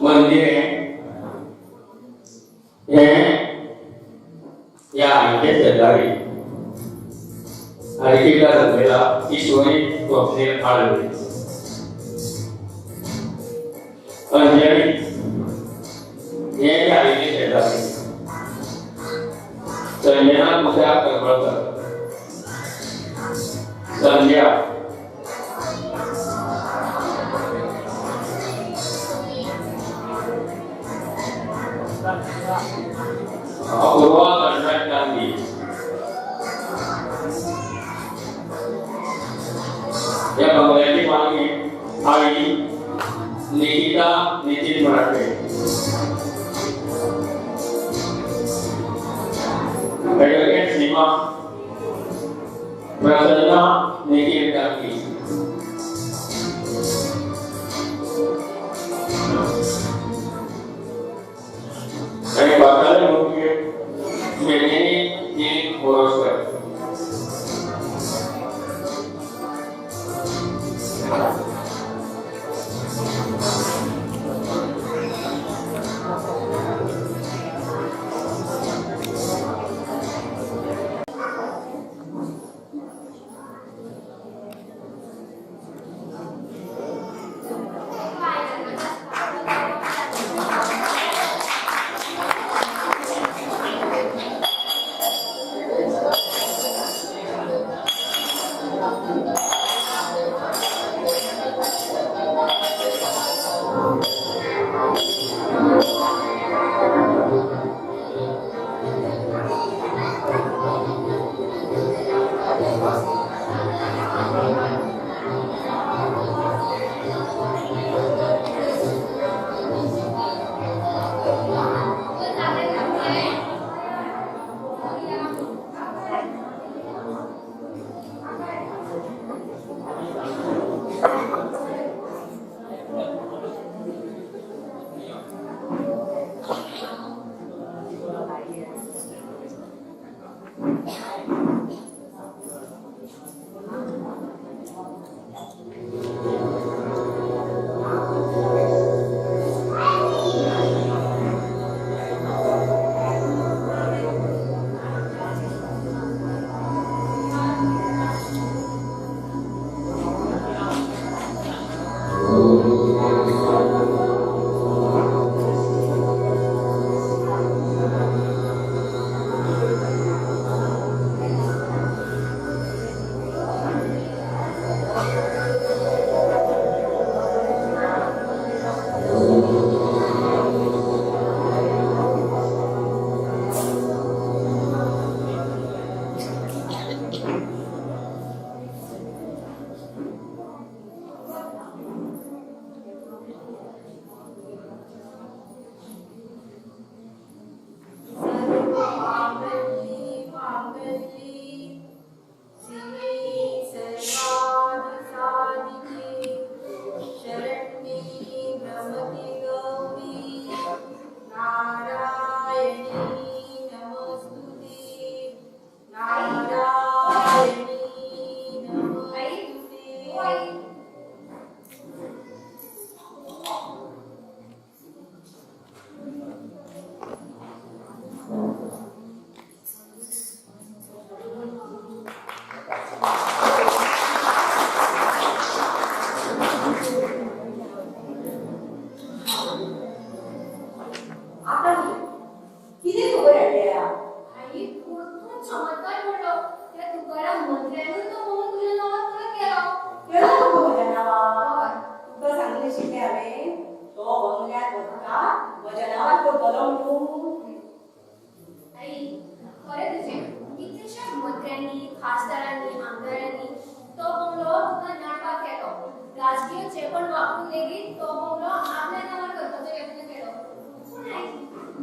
मंदिर हे या आईच्या शेजारी आईला जन्मेला ईश्वरी स्वप्नेल आढळले. अंजली हे आईच्या शेजारी संजना तुझ्या करबळकर संध्या अपूर्वा गणराज गांधी या बंगल्याची मालकी आई निकिता नितीन मराठे. ॲडव्होकेट सीमा प्रसन्ना निखिल गांधी. आणि बाकाला मुख्य मेघनी दिलीप बोरसकर.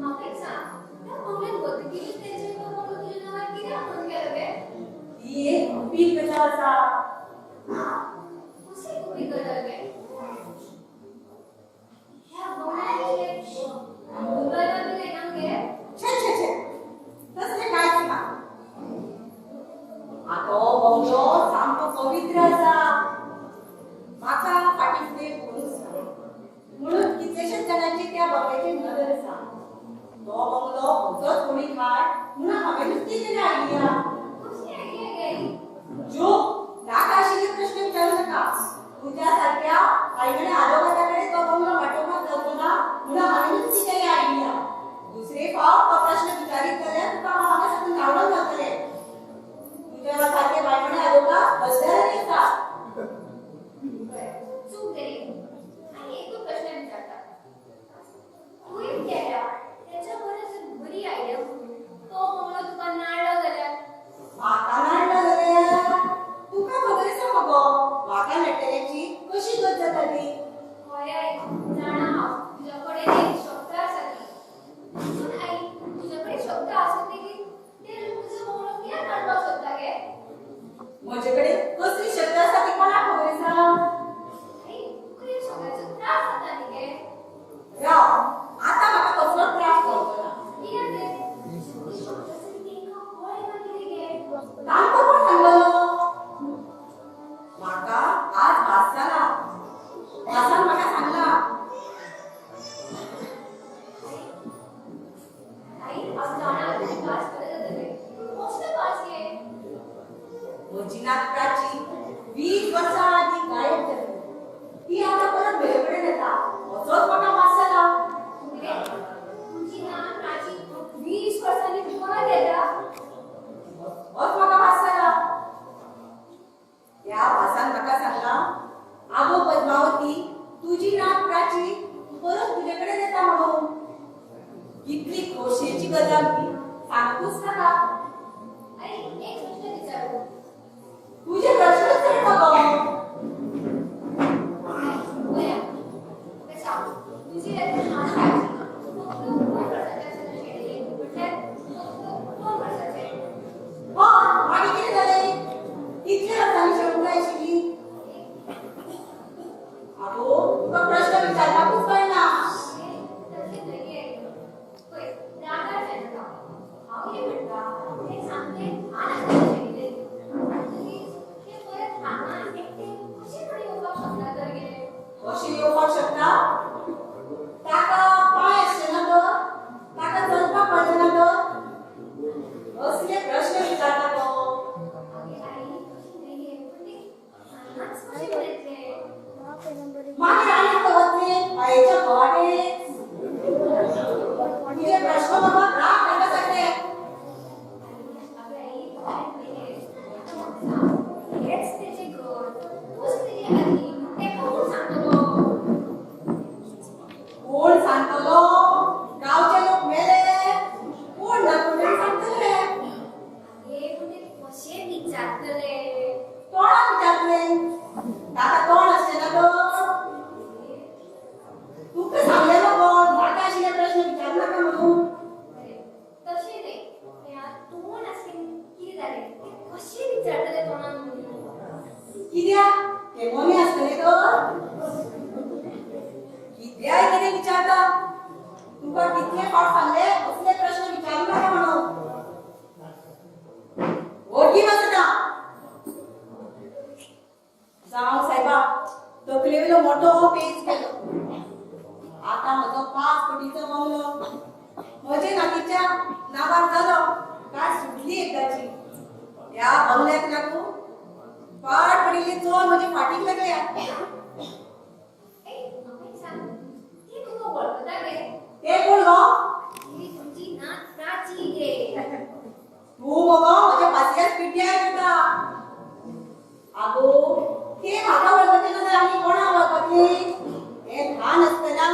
नक्कीच सांग त्या बंगल्यात बदली बंगल्याची नदर आसा. तो बंगलो खंयचोच कोणी खाय म्हणून हांवें नुस्ती केली आयडिया. कशी आयडिया गेली? जो नाका आशिल्ले प्रश्न विचारू नका. तुझ्या सारख्या आईकडे आजोबाच्याकडे तो बंगलो वाटोवपाक जावचो ना म्हणून हांवें नुस्ती केली आयडिया. दुसरे फावट तो प्रश्न विचारीत जाल्यार तुका हांव हांगा साकून धांवडावन घालतलें. तुझ्या सारके बायकडे आजोबा बसलेले आसतात. चूक केली. आणि एक प्रश्न विचारता. तुवें केल्या त्याच्या परस बरी आयडिया म्हणून तो बंगलो तुका नाडलो जाल्यार म्हाका नाडलो जाल्यार तुका खबर आसा मगो म्हाका नडटल्याची कशी गत जाता ती. हय आई, जाणा हांव तुज्या कडेन एक शब्द आसा ती. पूण आई, तुज्या कडेन शब्द आसून लेगीत ते तुजो बंगलो कित्याक नाडपाक सोदता गे? म्हजे कडेन कसली शब्द आसा ती कोणाक खबर आसा? आई, तुका ह्या शब्दाचो त्रास जाता न्ही गे? राव आतां म्हाका कसलो त्रास जावचो ना. कित्याक गे? ती शब्दाचो तेंका कळ्ळें ना कितें गे? तांकां कोण सांगलो? म्हाका आज भास जाला. भासान म्हाका सांगला. आई, आज जाणा तुजी क्लास कडेन जातले. कसलो क्लास गे? म्हजी नात प्राची 20 वर्सां आदी गायब जाली. ती आतां परत म्हजे कडेन येता. असोच म्हाका भास जाला. गे, तुजी नात प्राची 20 वर्सांनी परत येता? असोच म्हाका भास जाला. त्या भासान म्हाका सांगला आगो पद्मावती तुजी नात प्राची परत तुजे कडेन येता म्हणून. कितली खोशयेची गजाल ती सांगूच नाका. आई, एक प्रश्न विचारू. तुझे प्रश्नच नाही मगो. बया, म्हाका सांग. तुजी नात प्राची फक्त 2 वर्सांची आसतना शेणली म्हटल्यार फक्त 2 वर्सांचे. हय मागीर कितें जालें? कितल्या वर्सांनी शेवूंक जाय आशिल्ली? आगो तुका प्रश्न विचारपाकूच कळना. तशें न्हय गे. पळय, रागार जायनाका. हांव कितें म्हणटा तें सांगलें आसतना शेणिल्लें. आनी तें परत हांगा एकटें कशें करून येवपाक शकता तर गे? कशी येवपाक शकता? ताका पांय आसचे ना तर? ताका चलपाक कळचे ना तर? असले प्रश्न विचारता तो. आगे आई, तशें न्हय गे. पूण तें हांगाच कशें करून येतलें? मागीर आनी कळतलें पांयेच्या कवाटेच. तुझे प्रश्न बाबा राग नाका सगळे. आगे आई, तशें न्हय गे. आतां म्हाका सांग, हेच तेजें घर. तूंच तेजी आजी. तेका कोण सांगतलो? कोण सांगतलो? गांवचे लोक मेले. कोण ना कोण सांगतले. आगे, पूण ते कशें विचारतले? तोंडाक विचारतले. ताका तोंड आसचे ना तर? तुका सांगलेलो कोण म्हाका आशिल्ले प्रश्न विचारू नाका म्हणून. तशें न्हय. तें तोंड आसलें कितें जालें? ते कशें विचारतले तोंडान म्हणून? कित्याक? ते मनी आसतले तर? कित्याक कितें विचारता? तुका कितले फावट सांगले असले प्रश्न विचारू नाका म्हणून. ओळखी वाचता. जावं सायबा तकलेवेलो मोठो पेज केलो. आतां म्हजो 5 कोटीचो बंगलो म्हजे नातीच्या नांवार जालो काय सुटली एकदाची. ह्या बंगल्याक लागून पाड पडिल्ली चोर म्हजे फाटीक लागल्या. ए, म्हाका एक सांग. ती तुका वळखता गे? ते कोण गो? ती तुमची नात प्राची गे. तू मगो म्हज्या फाटल्याच पिड्ड्यार येता. आगो ते म्हाका वळखतले जाल्यार आनी कोणाक वळखतली? हे ल्हान आसतना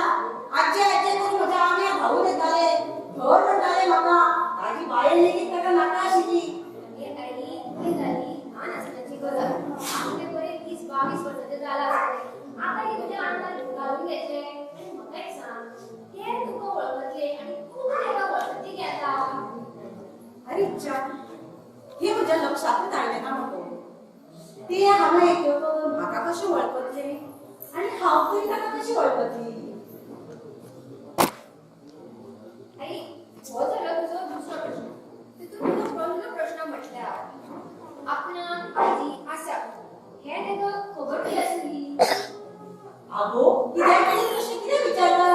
आज्जे आज्जे करून म्हज्या आंब्या धांवून येताले. घर म्हणटाले म्हाका. ताजी बायल लेगीत ताका नाका आशिल्ली. ए आई, ती जाली ल्हान आसतनाची गजाल. आमचे बरे 20-22 वर्सांचे जाला आसतले. आतां ती तुज्या आंगार घालून घेतले. आनी म्हाका एक सांग. ते तुका वळखतले आनी तूं तेका वळखतली गे आतां? अरे च्या हे म्हज्या लक्षांतूच आयलें ना म्हाका. ते हांगा येतकच म्हाका कशें वळखतले आनी हांव तरी ताका कशी वळखतली? आई, हो जालो तुजो दुसरो प्रश्न. तितून तुजो पयलो प्रश्न म्हटल्यार आपणाक आजी आसा हे तेका खबर कशी आसली? आगो कित्याक आनी प्रश्न कितें विचारता?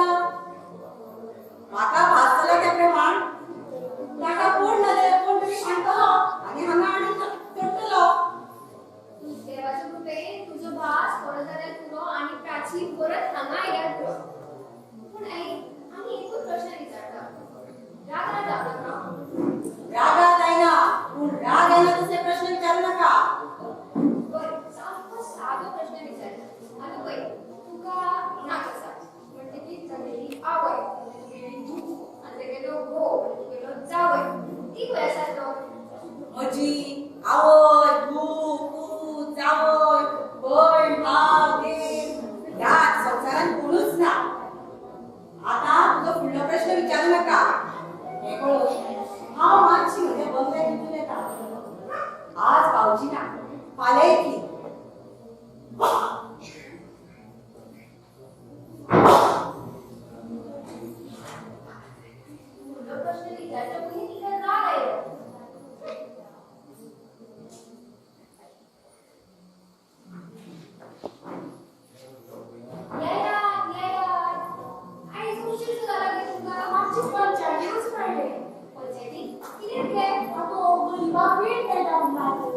गरिबा वेळ खेळटा म्हणटाले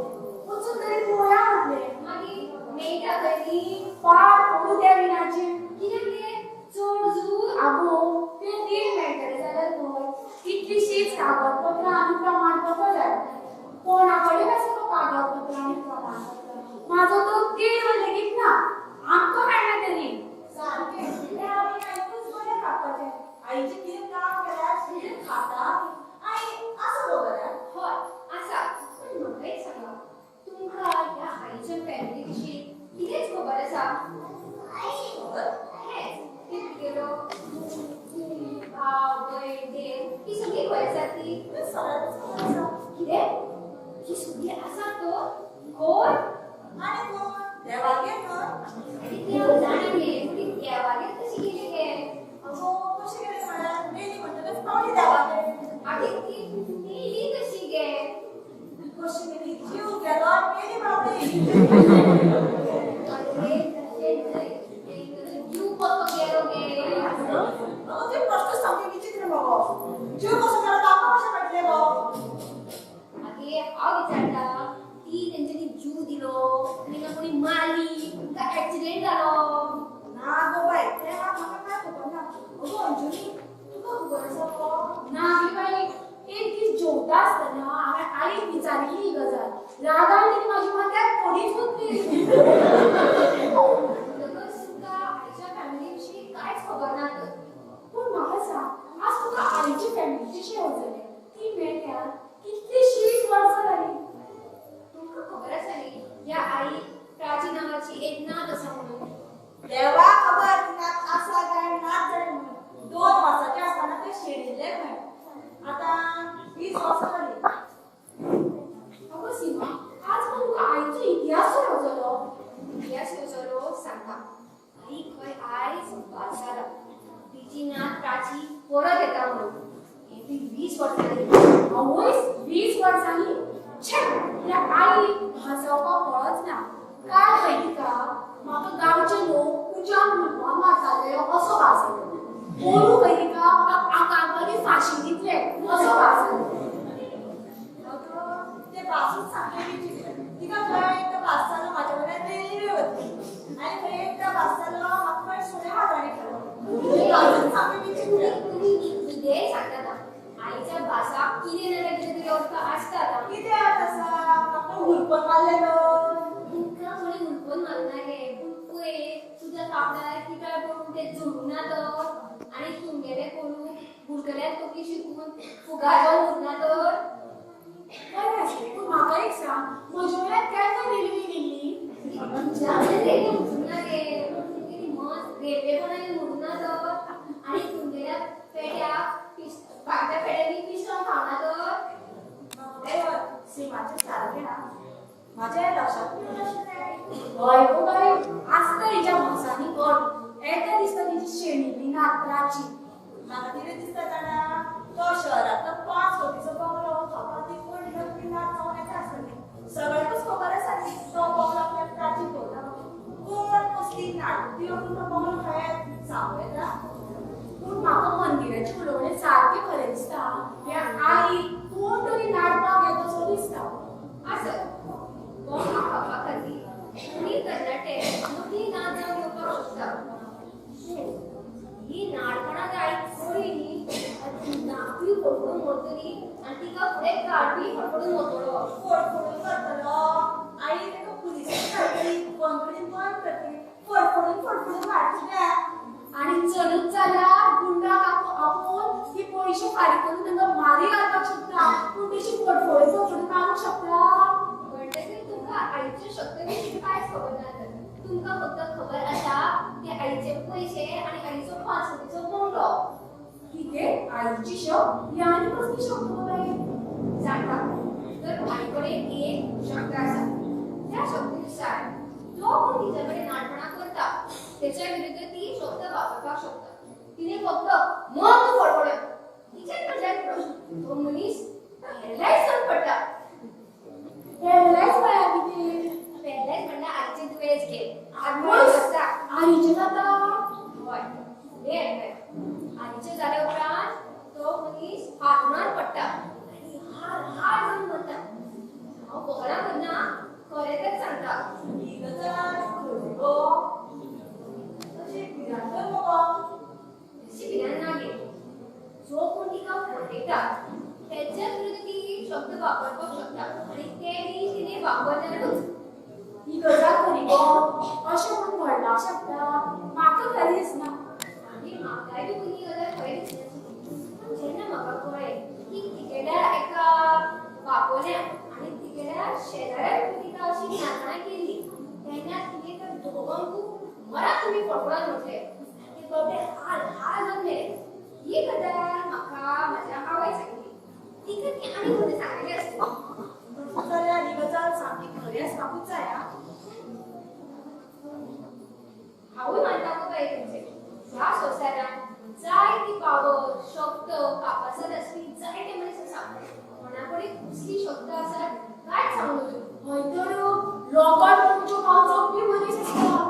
वचून तरी पोळ्या म्हटले मागीर मेळटा खंय पाड पडू त्या विणाचे कित्याक गे चड जूर आगो ते रीण मेळटले जाल्यार खंय कितलीशींच कागदपत्रां आनी प्रमाणपत्र जाय कोणा कडेन आसा तो कागदपत्र आनी प्रमाणपत्र माझो तो देव लेगीत ना आमकां मेळना तरी सारकें ते आमी आयकूच बरें काडपाचें आईचें कितें काम केल्यार कितें खाता आनी आसा गो बरें हय आसा पण म्हाका एक सांगा तुमकां ह्या आईच्या फॅमिली विशीं कितेंच खबर आसा हेच कितें केलो भाव भयण देव ही सगळी खंय आसा ती कितें ही सगळी आसा तर खंय आनी कोण देवागेर न्हय आनी ती हांव जाणा गे पूण ती देवागेर कशी गेली गे अगो कशें गेलें म्हळ्यार मेली म्हणटकच पावली देवागेर आनी ती मेली कशी गे कशी गेली जीव गेलो आनी मेली बाबडी अरे जीव कसो गेलो गे अगो ते प्रश्न सामके विचित्र मगो जीव कसो गेलो ताका कशें कळटलें गो आगे हांव विचारता ती तेंच्यांनी जीव दिलो आनी काय कोणी मारली काय ऍक्सिडेंट जालो ना गो बाय तें म्हाका काय खबर ना अगो अंजुनी तुका खबर आसा गो ना गे बाई एक दीस जेवता आसतना हांवें आईक विचारिल्ली ही गजाल रागान तिने म्हाजी माथ्यार पडीच उठली म्हणटकच तुका आईच्या फॅमिली विशीं कांयच खबर ना तर पूण म्हाका सांग आज तुका आईची फॅमिली कशी वचले ती मेळ्ळ्यार कितलीशींच वर्सां जालीं तुमकां खबर आसा न्ही ह्या आई प्राची नांवाची एक नात आसा म्हणून देवा खबर नात आसा काय नात जाय म्हणून 2 वर्सांचे आसतना ते शेणिल्ले खंय आतां 20 वर्सां जालीं अगो सीमा आज पण तुका आईचो इतिहास समजलो इतिहास विचारलो सांगता आई खंय आयज बाजारा तिची नात प्राची परत येता म्हणून हे ती 20 वर्सां जालीं आवयस 20 वर्सांनी छे त्या आई हसवपाक पळच ना काय माहिती का म्हाका गांवचे लोक उज्यान मुलपा मारताले असो वास येलो बोलू माहिती का म्हाका आकांताची फाशी दितले असो वास येलो अगो ते बासूच सामकें विचित्र तिका खंय एकदा भास जालो म्हाज्या कडल्यान रेल्वे वतली आनी खंय एकदा भास जालो म्हाका खंय सुण्या हातांनी केलो बासूच सामकें विचित्र तुम्ही कितें सांगता ना आईच्या भासाक कितें ना कितें तरी अर्थ आसता ना कितें आतां आसा म्हाका हुलपण मारलेलो तुमकां कोणी हुलपून मारना गे पळय तुज्या कापडार कित्याक पडून ते झुडूना तर आनी तुमगेले कोणू बुडकल्यार तोकी शिकून फुगार जावन उरना तर बरें आसलें पूण म्हाका एक सांग म्हजे वयल्यान केन्ना रेल्वे गेल्ली तुमच्या रेल्वे उठूना गे कितें मस्त रेल्वे कोणाली उडना तर आनी तुमगेल्या पेट्याक फाटल्या पेट्यांनी पिस्टॉन खावना तर सीमाचें सारकें ना म्हाज्या लक्षांत नाशिल्लें हय गो बाई आसता हिच्या मसांनी गड येता दिसता तिची शेणिल्ली नात प्राची म्हाका कितें दिसता जाणा तो शहरांतलो 5 कोटीचो बंगलो म्हाका ती कोण नक्की नात जावन येता आसतलें सगळ्यांकूच खबर आसा न्ही तो बंगलो आपल्या प्राची पळयता कोण कसली नाटकी येवन तो बंगलो खंय सांगू येता पूण म्हाका मंदिराचे उलोवणे सारके खरें दिसता ह्या आई कोण तरी नाटपाक येता असो दिसता आसत कोण खावपा खातीर कोणी तरणाटे मोठी नाच जावन येवपाक शकता ही नाडपणां जाय खरी न्ही नाकली फडफडून मरतली आनी तिका फुडें काडबी फडफडून वतलो फडफडून करतलो आई ताका पुलिसांत धाडटली कोंकणीन बंद करतली फडफडून हाडटले आणि चलूच जाल्यार गुंडाक आपोवन ती पयशे फारीक करून तांकां मारी घालपाक शकता पूण तेची फडफडी फडफडून मारूंक शकता म्हणटकीर तुमकां आईचे शक्ती विशीं कांयच खबर ना तर तुमकां फक्त खबर आसा ते आईचे पयशे आनी आईचो 5 कोटीचो बंगलो कितें आईची शक ही आनी कसली शक्त गो बाई जाणा तर आई कडेन एक शक्त आसा त्या शक्तीनुसार जो कोण तिच्या कडेन नाटपणां करता तेच्या विरुद्ध ती शक्त वापरपाक शकता तिने फक्त मन फडफडप तिचे कडल्यान प्रश्न तो मनीस पॅरलायज जावन पडटा पॅरलायज म्हळ्यार कितें पॅरलायज म्हणल्यार आईचे दुयेंस घे आत्महत्या आत्महत्या जाता आईचें जाता हय आईचे जाल्या उपरांत तो मनीस हातमार पडटा आनी हार हार जावन मरता पळयतात तेच्या विरुद्ध ती शब्द वापरपाक शकता आणि ते बी तिने वापरलेलोच. ही गजाल खरी गो अशें म्हणून व्हडला शकता म्हाका खरी दिसना. आणि म्हाकाय बी कुणी गजाल खरी दिसनाची. पूण जेन्ना म्हाका कळ्ळें की तिकेड्या एका बापोल्या आणि तिकेड्या शेजाऱ्या तिका अशी नाचणां केली तेन्ना तिने त्या दोगांकूय मरात तुमी फटफडान म्हटले ते बाबडे हाल हाल जमले. ही गजाल म्हाका म्हाज्या आवय सांगली. तिका ती आनी कोणी सांगलेली आसली. जाल्यार ही गजाल सामकी खरी आसपाकूच जाय हा. हांवूय मानता गो बाई तुमचे. ह्या संवसारांत जायती पावर शक्त कापासत आसली जायते मनीस आसा. कोणा कडेन कसली शक्त आसा कांयच सांगूं नजो. हय तर लोकांक तुमच्यो वाचोवपी मनीस आसता.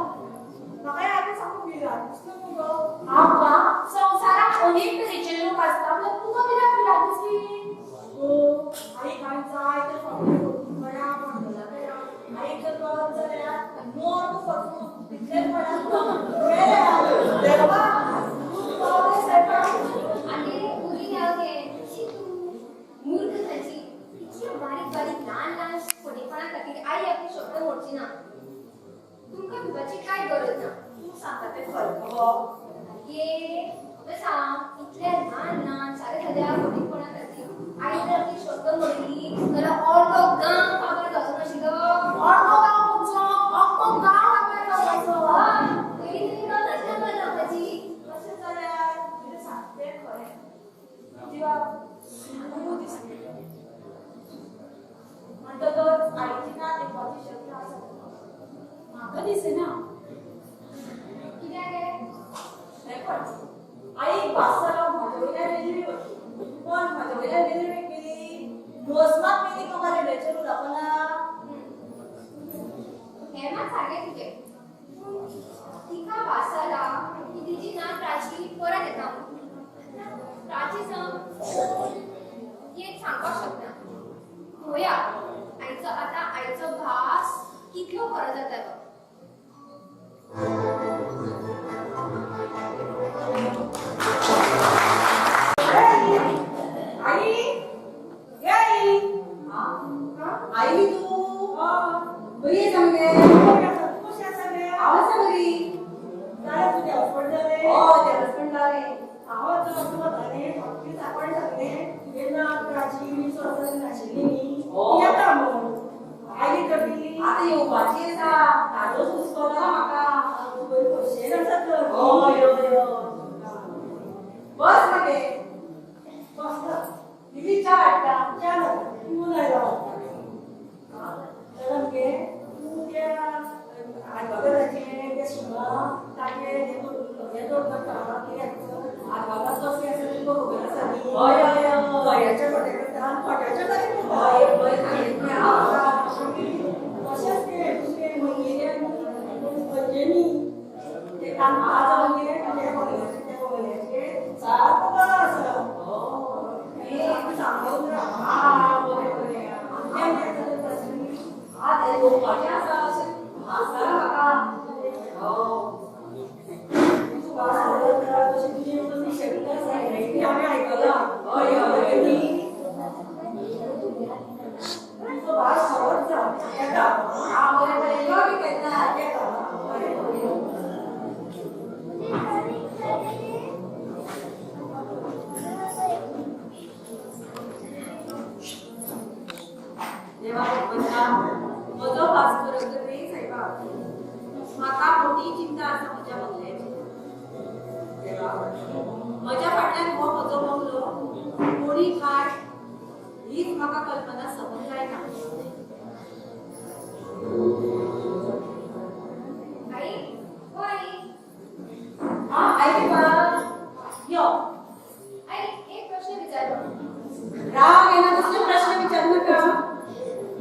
म्हाका आतां सांगूंक भिरांत दिसता न्हू गो. आब्बा संवसारात अनेक तरेचे लोक आसता पूण तुका कित्याक भिरांत दिसली? आई काय जाय तर फावटी बऱ्या म्हणटला तें आई जर कळत जाल्यार मोर फटफूट तितलेच म्हणत देवा तूं पावले सायडा. आनी उरी गावगे शी तूं मूर्ख जाची. इतली बारीक बारीक ल्हान ल्हान फटीपणा खातीर आई आपली शब्द मोडची ना. तुमकां भिवपाची कांय गरज ना. तूं सांगता तें खरें गो. ये सांग इतले ल्हान ल्हान सारे सद्या फटीपणा खातीर आई जर आपली शब्द मोडली जाल्यार अर्दो गांव काबार जावचो नाशिल्लो. अर्दो गांव खंयचो? अख्खो गांव काबार जावपाचो. हय पयलीं तरी गांव नासल्या काबार जावपाची. तशें जाल्यार तुवें सांगता तें खरें. जिवाक सुरू दिसता. म्हणटकच आईची नात येवपाची शक्य आसा. म्हाका दिसना. कित्याक रे? हें पळय. आईक वाचतालो म्हज्या वयल्यान रेल्वे वयली. पण म्हज्या वयल्यान रेल्वे गेली मोसमात मेली म्हाका रेल्वेचेर उलोवपाना. हें मात सारकें तुजें. पूण तिका वास आला की तिची नात प्राची परत येता. प्राची संग एक सांगपाक शकना. पळोवया आईचो आतां आईचो भास कितलो खरो जातालो. आई ये आई. आई तू बरी आसा मगे? कशी आसा गे? हांव आसा बरी. जाल्यार तुजें हसबंड जालें? हय तें हसबंड जालें. हांव आतां असो वतालें फावटी सांगण सांगलें तुगे नात प्राची सोसन नाशिल्ली न्ही येता म्हणून. आयली तरी आतां येवपाची आसा. ताजोच हुस्को ना म्हाका. तूं बरी खोशयेन आसा तर. हय हय हय. बस मगे. बसता. दिदी च्या हाडटा. च्या नाका. तूं लायला जाल्यार मगे तूं त्या आदवोगादाचें तें सुणा ताचें हें दवर करता. कित्याक आदवोगाद कसलें आसा तें तुका खबर आसा न्ही? हय हय हय. बऱ्याचें खोटें करता. खोट्याचें करीत न्हू. हय पळय सांगितलें हांव. तशेंच तें दुसरें मंगेलें खंयचें तें कांता जावं मगे तें बंगल्याचें सारको बरो आसा. हें सांगून राव. बरें बरें. तें तें तें येवपाचें आसा अशें भास जाला म्हाका. तूं भास करता तशें तुजें कसली शक्त आसा हें बी हांवें आयकलां. हय हय न्ही. तुजो भास खरोच येता. हांव बरें बरें यो बी केन्ना येता. बरें बरें. देवा भगवंता म्हजो भास बरो कर रे सायबा. म्हाका मोठी चिंता आसा म्हज्या बंगल्याची. देवा म्हज्या फाटल्यान हो म्हजो बंगलो कोणी खाट हीच म्हाका कल्पना समज जायना. आई ओ आई. आई बाबा यो. आई एक प्रश्न विचारू. राग येना कसले प्रश्न विचारू नका.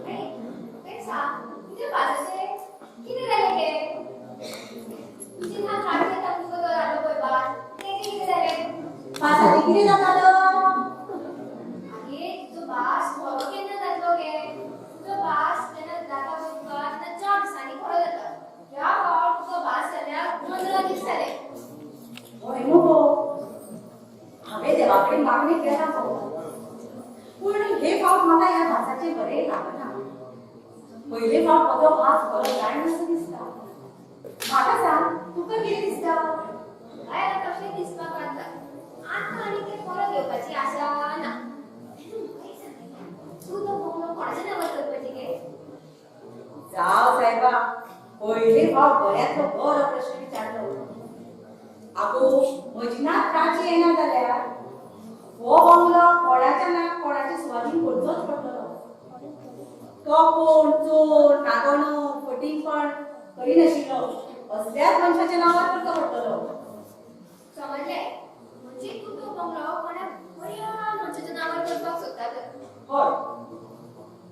आई एक सांग तुझ्या बाजाचे किती झाले गे? तुझी नात प्राची येता तुका तो आलो पळय बाज ते किती झाले? पासाची कितें जातालो? आगे तुजो भास खरो केन्ना जातलो गे? तुजो भास जेन्ना जाता पळय तुका तेन्ना 4 दिसांनी खरो जाता. ह्या फावट तुजो भास जाल्यार 15 दीस जाले. हय मुगो. हांवें देवा देवाकडे मागणी केला पूण हे फावट म्हाका ह्या भासाचे बरें लागना पयले फावट म्हजो भास बरो जायना असो दिसता म्हाका सांग तुका कितें दिसता काय कशें दिसपाक लागता आतां आनी ते परत येवपाची आशा ना तू तो बंगलो कोणाच्या नांवार करपाची गे जाव साहेबा पयले फावट बऱ्यांतलो बरो प्रश्न विचारलो आगो म्हजी नात राजी येना जाल्यार हो बंगलो कोणाच्या ना कोणाच्या सुवादीन करचोच पडटलो तो कोण चोर नागोणो फटींगपण करिनाशिल्लो असल्याच मनशाच्या नांवार करचो पडटलो समजले म्हणजे तू तो बंगलो कोणा बऱ्या मनशाच्या नांवार करपाक सोदता तर हय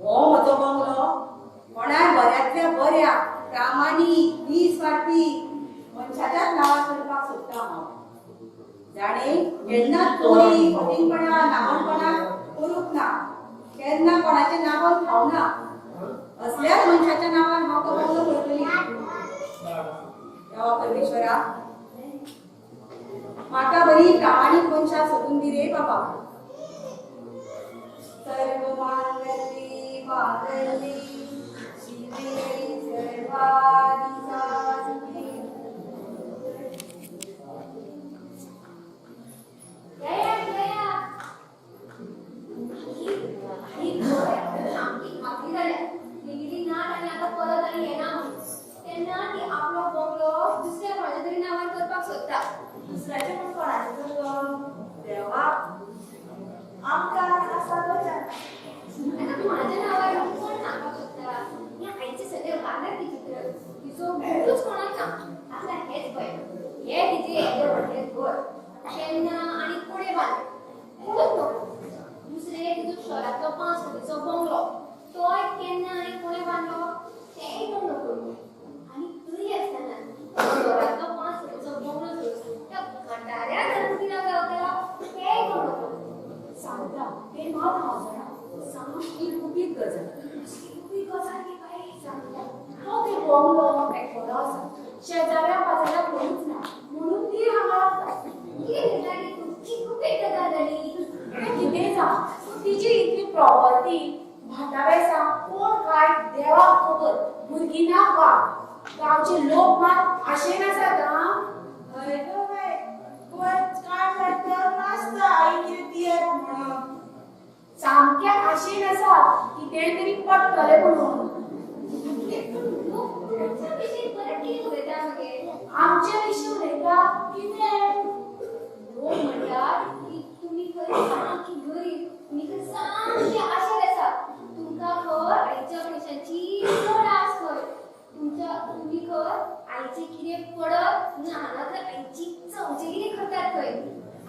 हो म्हजो बंगलो कोणाय बऱ्यांतल्या बऱ्या प्रामाणीक निस्वार्थी मनशाच्याच नांवार करपाक सोदता हांव जाणे केन्ना चोरी फटींगपणा नागणपणा करूंक ना केन्ना कोणाचें नांवन खावना असल्याच मनशाच्या नांवार हांव तो बंगलो करतली देवा परमेश्वरा म्हाका बरी प्रामाणीक मनशां सोदून दी रे बाबा सर्वमांगल्ये मांगल्ये शिवे सर्वार्थ साधिके जया जया ही आमची खात्री झाल्या गेली नाट आणि आता परत आणि येणार त्यांना ती आपलो बंगलो दुसऱ्या कोणाच्या तरी नावार करपाक सोदता दुसऱ्याचे पण कोणाचे तर देवा आमकां आसा तो जाता आता कोणाच्या नावार कोण सांगपाक सोदता या आईचे सगळे वादळ विचित्र तिचो भेटूच कोणाक ना आता हेच पळय हे तिचे येदे व्हडले घर केन्ना आणि पुढे बांदले खूप दुसरे तिचो शहरातलो 5 कोटीचो बंगलो तोय केन्ना आणि पुढे बांदलो तेय कोण नको आणि तरी असताना शहरातलो 5 कोटीचो बंगलो सोडून त्या गटाऱ्या धर्मतीला गावताला तेय कोण नको सांगता हे मात हांव जाणा सामकी गुपीत गजाल ती गजाल की काय सांगता हो ते बंगलो एकटो आसा शेजाऱ्या पाजाऱ्या कोणूच ना म्हणून ती हांगा रावता कितें जाली तुमची खूप गजाल जाली तें कितें जावं तिची इतली प्रॉपर्टी भाटावेसा कोण काय देवाक खबर भुरगीं ना वाग गांवचे लोक मात आशेन आसात हां अरे गो बाय कोण काय करता नासता आई कितें दियत म्हणून सामक्या आशेन आसात कितें तरी पडटलें म्हणून आमच्या विशीं उलयता कितें लोक म्हणटात की तुम्ही खंय सामकी गरीब तुम्ही खंय सामकी आशेर आसा तुमकां खंय आईच्या पयशांची चड आस खंय तुम्ही खंय आईचे कितें पडत ना हांगा तर आईची चवचे कितें करतात खंय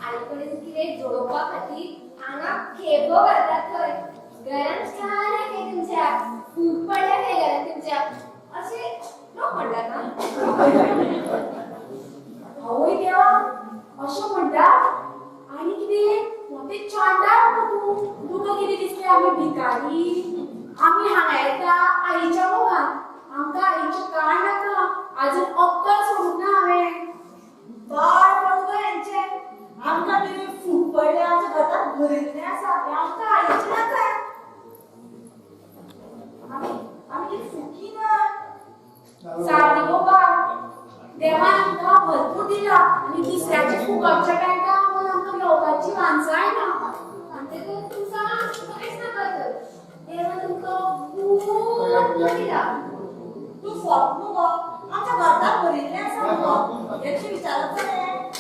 आई कडेन कितें जोडोवपा खातीर हांगा खेपो घालतात खंय घरांत काय खंय तुमच्या खूब पडल्या खंय घरांत तुमच्या अशें लोक म्हणटात ना आवय देवा अशें म्हणटात आनी कितें मोठे चांडाळ तूं तुका कितें दिसलें आमी भिकारी आमी हांगा येता आईच्या मोगान आमकां आईचें कांय नाका आजून अक्कल सोडूंक ना हांवें बाळ पडगो हेंचें आमकां कितें फूट पडलें आमच्या घरांत भरिल्लें आसा तें आमकां आयचें नाका आमी कितें फुकी ना सारकी गोपाळ देवान आमकां भरपूर दिला आनी दुसऱ्याचे फुकटच्या टँका आमकां आमकां घेवपाची वांसाय ना म्हणटकूच तुमकां कांयच नाका तर देवान तुमकां खूब दिला तूं फट मुगो आमच्या घरांत भरिल्लें आसा मुगो हेची विचारप जालें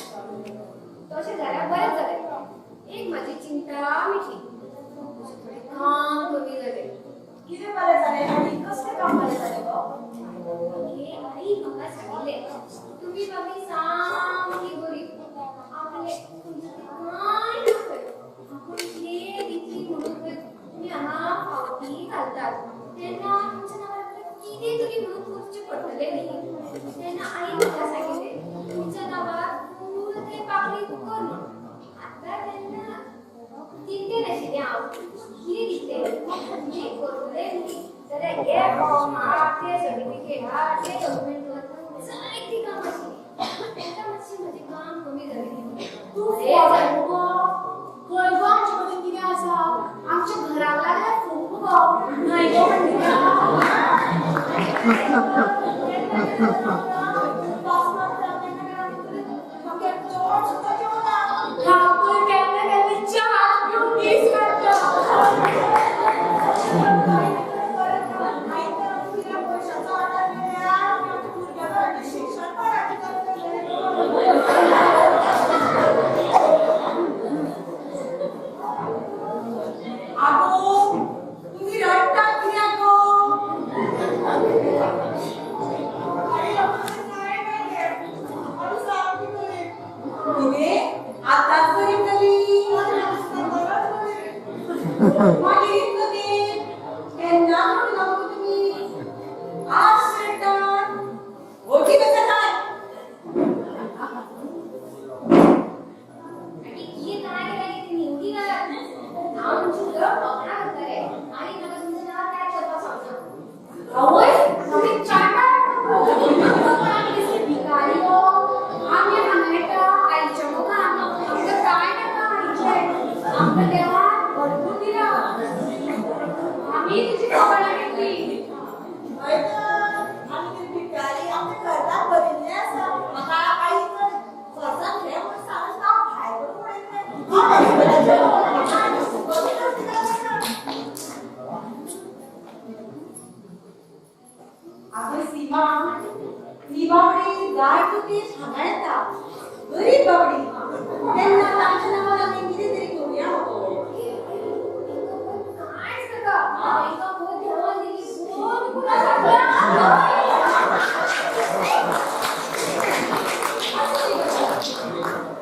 तशें जाल्यार बरें जालें एक म्हाजी चिंता मिटली काम कमी जालें कितें बरें जालें आनी कसलें काम बरें जालें गो हे आई म्हाका सांगिल्लें तुमी बाबी सामकी गरीब आपले तुमचें कांय ना खंय आपूण कितें दितली म्हणून खंय तुमी हांगा फावटी घालतात तेन्ना तुमच्या नांवार कितें तरी म्हणून करचें पडटलें न्ही तेन्ना आई म्हाका सांगिल्लें तुमच्या नांवार तूं तें पाकळी कर आतां तेन्ना चिंतेन आशिल्लें हांव कितें दिसलें कितें करतलें न्ही जाल्यार हे फॉर्म हाड ते सर्टिफिकेट हाड ते डॉक्युमेंट कर जायतीं काम आशिल्लीं तेन्ना मातशें म्हजें काम कमी जालें तूं फट मुगो मागीर इतलो ते केन्ना म्हणून नको तुम्ही आज शेतान ओळखी कसं काय आणि ही काय केली ती निवडी ना नाव तुमची जरा पकडा करतारे आणि मला तुमचं नाव काय करता सांगतो आवय आम्ही चाटा भिकारी हो आम्ही हांगेटा आईच्या मुखान आमचं काय नका आईचे आमच्या देवान भरपूर दिला आम्ही तुझी खबर घेतली आम्ही ते भिकारी आमच्या घरात भरिल्ले आसा म्हाका आई तर फरसाण घे म्हणून सांगता हांव भायर अगं सीमा ही बाबडी गाय तुटी हांगा येता गरीब बाबडी तेन्ना तांच्या नावाला आमी कितें तरी करूया नको काय सगळं आईका बहुत देवान दिली कोण कुणा सांगला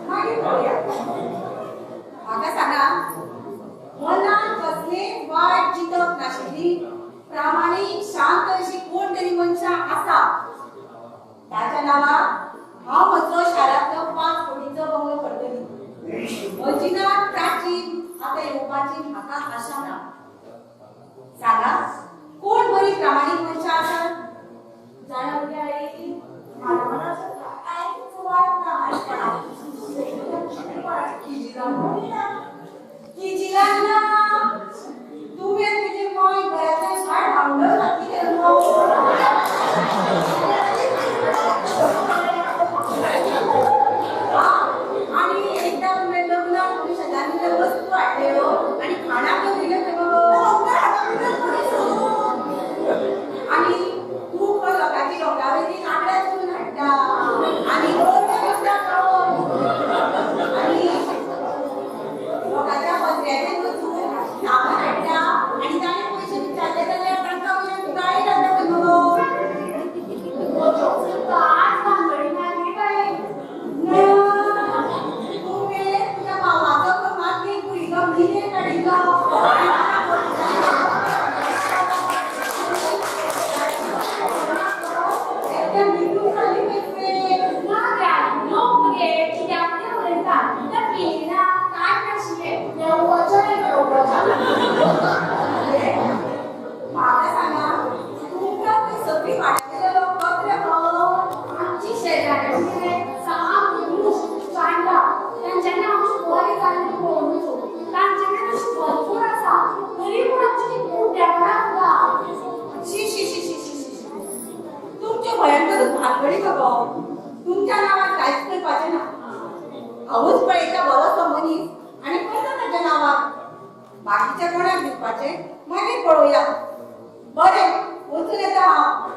मागीर करूया म्हाका सांगा मनान कसलेच वायट चिंतप नाशिल्ली प्रामाणीक शांत अशी कोण तरी मनशां आसा ताच्या नांवार हांव म्हजो शारांतलो 5 कोटीचो बंगलो करतली म्हजीनात प्राचीन आतां येवपाची म्हाका आशा ना सांगा कोण बरी प्रामाणीक मनशां आसात जाणा उद्या आई म्हाका मनात कांयच वायट ना किजिलान ना तुम्ही तुझी माय घरातल्या झाड भांगलं घातली आणि एकदा तुम्ही लग्नात तुम्ही शेजारीच्या वस्तू हाडल्यो आणि खाणाक दिले आणि खूप लोकांची लोकांवयली आंकड्या करून हाडटा आणि आणि लोकांच्या पत्र्याचेर वचून सामान हाडटा आणि ताणें पयशे विचारले जाल्यार तांकां अशें गाळी घालता पळय मगो आज भांगडी मारली काय तुमी तुझ्या मामाचो क्रमांक घेवन कुडीको मिरेर काडिल्लो एकदा मिटून खाली पळय ना द्या नो मुगे कित्या ते उलयता त्या पिलीना काय नाशिल्ले देवाच्या म्हाका सांगा तुमकां ते सगळी वाड्यातले लोक कचरे आमची शेजाऱ्याची साम चांडा त्यांच्यानी आमची बरी जाल्ली पळोवनूच तांच्यानी अशी भरपूर आसा तरी पूण आमची कुड्याकडे आसा शी शी शी शी शी शी तुमचे भयंकर भानगडी गो तुमच्या नावात कांयच करपाचें ना हांवूच पळयता बरोसो मनीस आनी करता ताच्या नांवाक बाकीच्या कोणाक दिवपाचें मागीर पळोवया बरें वचून येता हांव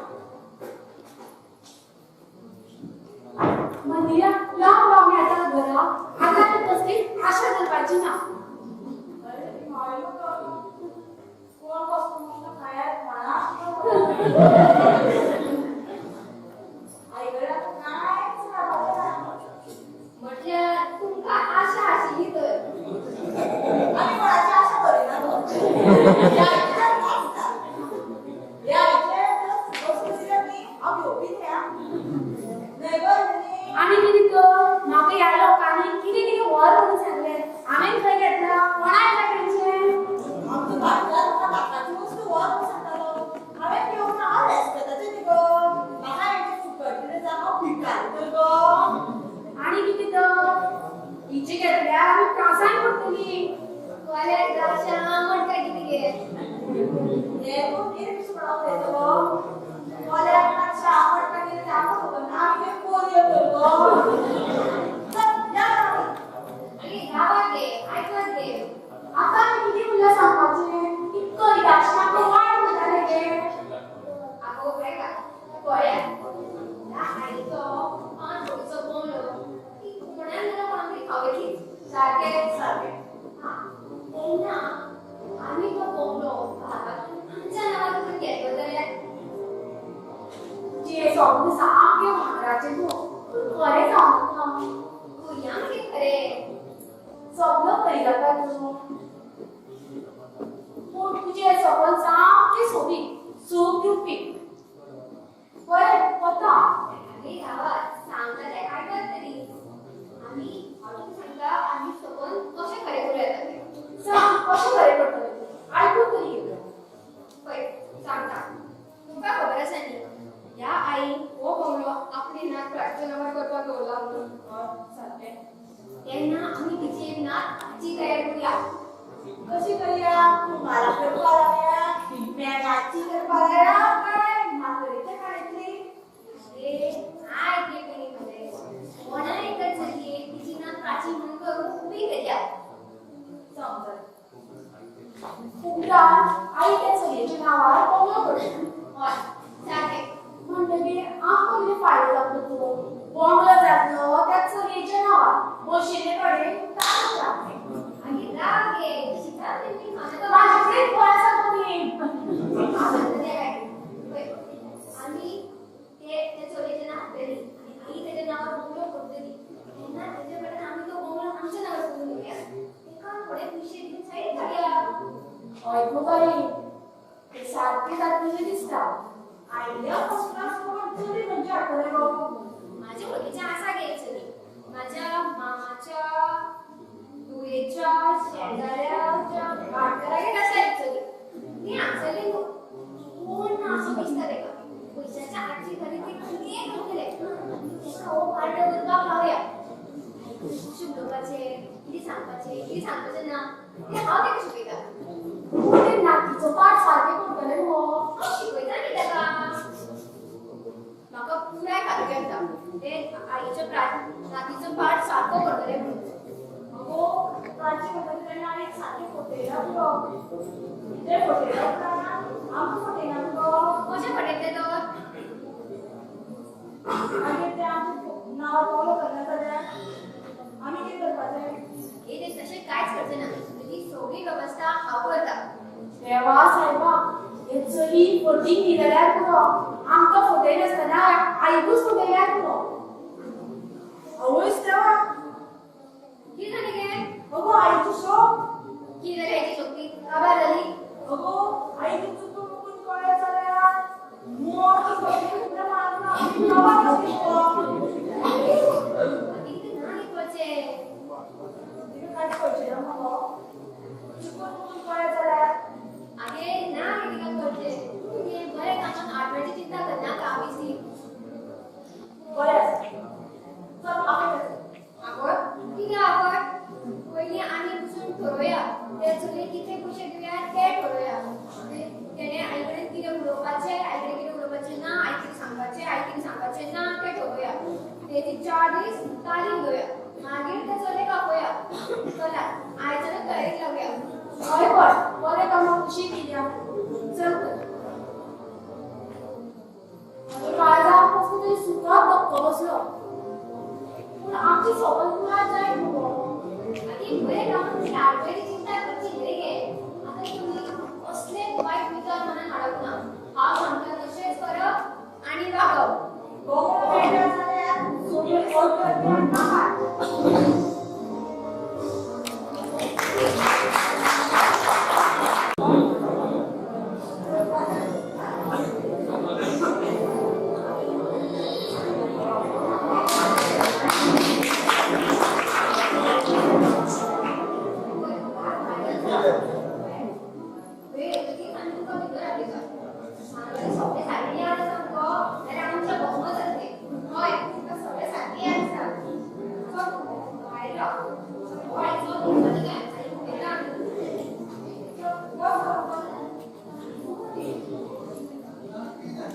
मंदिरा लांब लांब येता घरा आतां तर कसली आशा धरपाची ना कोण कसो म्हणटा खायात म्हणा आईकडे कांयच ना म्हटल्यार तुमकां आशा आशिल्ली तर आमी कोणाची आशा करिना ह्या आईचे वस्तू दिल्या न्ही हांव घेवपी न्ही न्हय गो आणि कितें तर म्हाका ह्या लोकांनी कितें कितें व्हर म्हणून सांगलें हांवें खंय घेतला कोणाक काय तेंचें आमचो भारतांत म्हाका धाकाची वस्तू व्हर म्हणून सांगतालो हांवें घेवून हांव रेस्पेदाचें न्ही गो म्हाका हेंचे फुकट दिलें जाल्यार हांव भिकारी तर गो आणि कितें तर हिचे घेतल्यार आमी त्रासान पडटलीं कॉलेज आशा म्हणटा कितें गे हे तूं कितें सुणाव उलयता गो कोल्याक म्हणटा च्या म्हणटा कितें जाता खबर ना आमी ते पोरयो तर गो चल या आणि गावात गे आयकत गे आतां आमी कितें म्हणल्यार सांगपाचें इतको रिडाक्शनाक तो वायट म्हणटाले गे आगो बेगा कळ्या ह्या आईचो 5 कोटीचो बंगलो ती कोणान दिला कोणाक खावयची सारकें सारकें हा तेन्ना आमी तो बंगलो भागातून आमच्या नांवार करून घेतलो जाल्यार जे सगळें सामकें भांगराचें तूं पूण खरें सांगता भुरग्यांक कितें खरें सगळं खरी जाता तूं पूण तुजे सकल सामकें सोबीत सूख दिवपी बरें वता आम्ही गावात सांगता ते आयकत तरी आम्ही हातून सांगता आम्ही सोबून कशें खरें करूं येता तें सांग कशें बरें करतलें आयकून तरी घेतलें पळय सांगता तुमकां खबर आसा न्ही ह्या आईन हो बंगलो आपली नात प्रार्थनावर करपाक दवरला म्हणून सारकें तेन्ना आमी तिची एक नात हाची तयार करूया कशी करूया मला करपा लागल्या मेघाची करपा लागल्या काय मातोळीच्या काळातली अरे काय ते कोणी म्हणे कोणा एकच झाली तिची नात प्राची म्हणून करून उभी करूया समजत उपरांत आई त्या चलयेच्या नांवार बंगलो करतली हय सारकें म्हणटकीर आमकां कितें फायदो जातलो तो बंगलो जातलो त्या चलयेच्या नांवार बशिल्ले कडेन ताकद लागतलें आनी राग घे शिकात तेमी खाना माझे कडेन कोण आसा तुमी आम्ही ते चोरेचे नाव हाडटली आणि आई त्याच्या नावावर बंगलो करतली तेन्ना तेजे कडेन आमी तो बंगलो आमच्या नावावर करून घेवया एका थोडे पयशे दिवन सायडीक काडया हय गो बाई ते सारकें जातलें दिसता आयडिया फर्स्ट क्लास करून चली म्हणजे आठवले गो माझ्या वळखीचे आसा गे चली माझ्या मामाच्या दुयेच्या शेजाऱ्याच्या वाटकरागेर आसा एक चली ती हांगसरली कोण ना असो दिसता तेका पयशाच्या आटची घरी ती कितें करतले तेका हो पार्ट करपाक लावया कशें उलोवपाचें कितें सांगपाचें ना तें हांव तेका शिकयता ते नातीचो पाठ सारकें करतले मुगो हांव शिकयता न्ही तेका म्हाका पुराय खात्री आसा ते आईच्या नातीचो पाठ सारको करतले म्हणून अगो ताची म्हणटली तेन्ना आनी सारकी फटयला पुरो ते फटयला उपरांत आमकां फटयना गो कशें पडयतले तो आनी ते आमचे नांव फॉलो करना जाल्यार आमी कितें करपाचें हे ते तशें कांयच करचें ना तुजी सगळी वेवस्था हांव करता देवा सायबा हे चली फटींग न्ही जाल्यार पुरो आमकां फटयनासतना आईकूच फटयल्यार पुरो आवयच देवा कितें जालें गे अगो आईची शोक कितें जालें हेची शक्ती काबार जाली अगो आईची चुकून मुकून कळ्ळें जाल्यार मोठी फटयली सुद्दां मारना आमी नांवां कशी कितें ना न्ही करचें तिका कांयच कळचें ना मगो चुकून मुकून कळ्ळें जाल्यार आगे ना न्ही तिका करचें तुगे बरें कामाक आठवड्याची चिंता करनाका आमी सी बरें आसा चल आपणें आवड कितें आवड पयलीं आमी बसून ठरोवया ते चलयेक कितले पयशे दिवया ते ठरोवया तेणे आई कडेन कितें उलोवपाचें आई कडेन कितें उलोवपाचें ना आई कितें सांगपाचें ना ते ठरोवया तेची 4 दीस तालीम घेवया मागीर ते चलयेक आपोवया चला आयच्यानूच तयारीक लागया हय पण बरें कामाक खुशी दिल्या चल तर काळजाक कसलो तरी सुखाक धक्को बसलो पूण आमची सकल पुराय जाय मुगो आनी बरें कामाक तुजी आठवड्याची चिंता करची न्ही गे आतां तुमी कसले वायट विचार मनान हाडप ना हांव सांगता तशेंच करप आनी वागप बंगलो मेळटा जाल्यार सगळी ऑर्डर नाका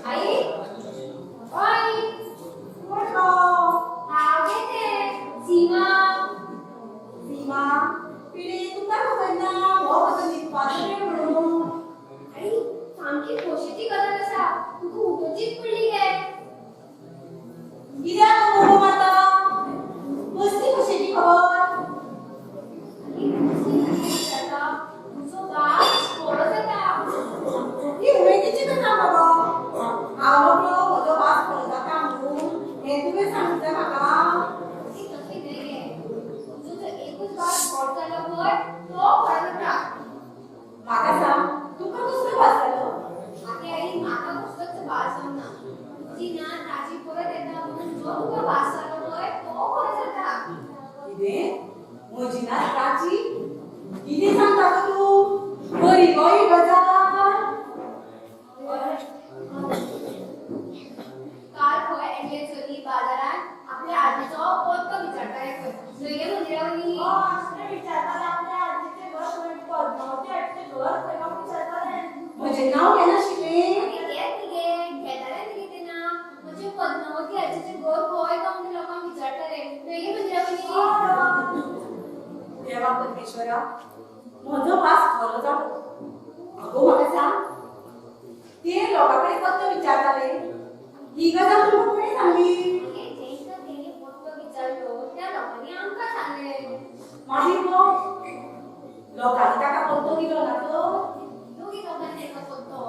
आई ओय कोण गो हांव येते सीमा सीमा पिढी तुका खबर ना हो कसो न्हिदपाचो वेळ म्हणून आई सामकी खोशेची गजाल आसा तुका उठोवचीच पडली गे कित्याक गो माता कसली कशेची खबर आनी कसली जाता तुजो बाप बरो जाता ही उमेदीची गजाल बाबा हांव म्हणलो म्हजो वास बरो जाता म्हणून हें तुवें सांगता म्हाका ती तशी नाही गे तुजो जो एकूच बाप बरो जालो पळय तो बरो जाता म्हाका सांग परमेश्वरा, म्हजो वास खरो जालो. अगो म्हाका सांग, ते लोकांकडे कसं विचारताले, ही गजाल तुमकां कोणी सांगली? तेणी पोट्टो विचारलो त्या लोकांनी आमकां सांगले. मागीर मग लोकांनी ताका पत्तो दिलो ना तो. दोघी लोकांनी ताका पोट्टो.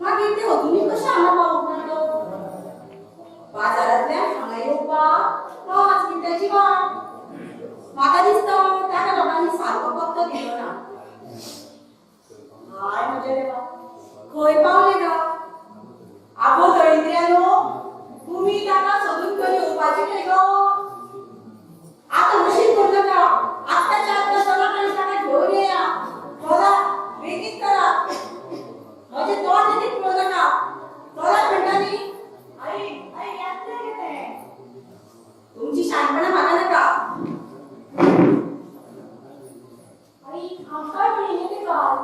मागीर ते अजुनूय कशें हांगा पावूंक ना तो? बाजारांतल्यान हांगा येवपाक 5 मिनटांची वाट. म्हाका दिसता त्या लोकांनी सारको पत्तो दिलो ना. हाय म्हजे देवा, खंय पावले गा? आगो दळिंद्र्यानो, तुम्ही ताका सोदून खंय येवपाचें न्हय गो. आतां मशीन करूं नाका. आत्ताच्या आत्ता चला आनी ताका घेवन येया. चला, बेगीन करा. म्हजें तोंड लेगीत पळोवं नाका. चला म्हणटा न्ही. आई आई यात्रे गे तें. तुमची शाणपणां म्हाका नाका. आई आमकां मेळिल्लें तें घाल.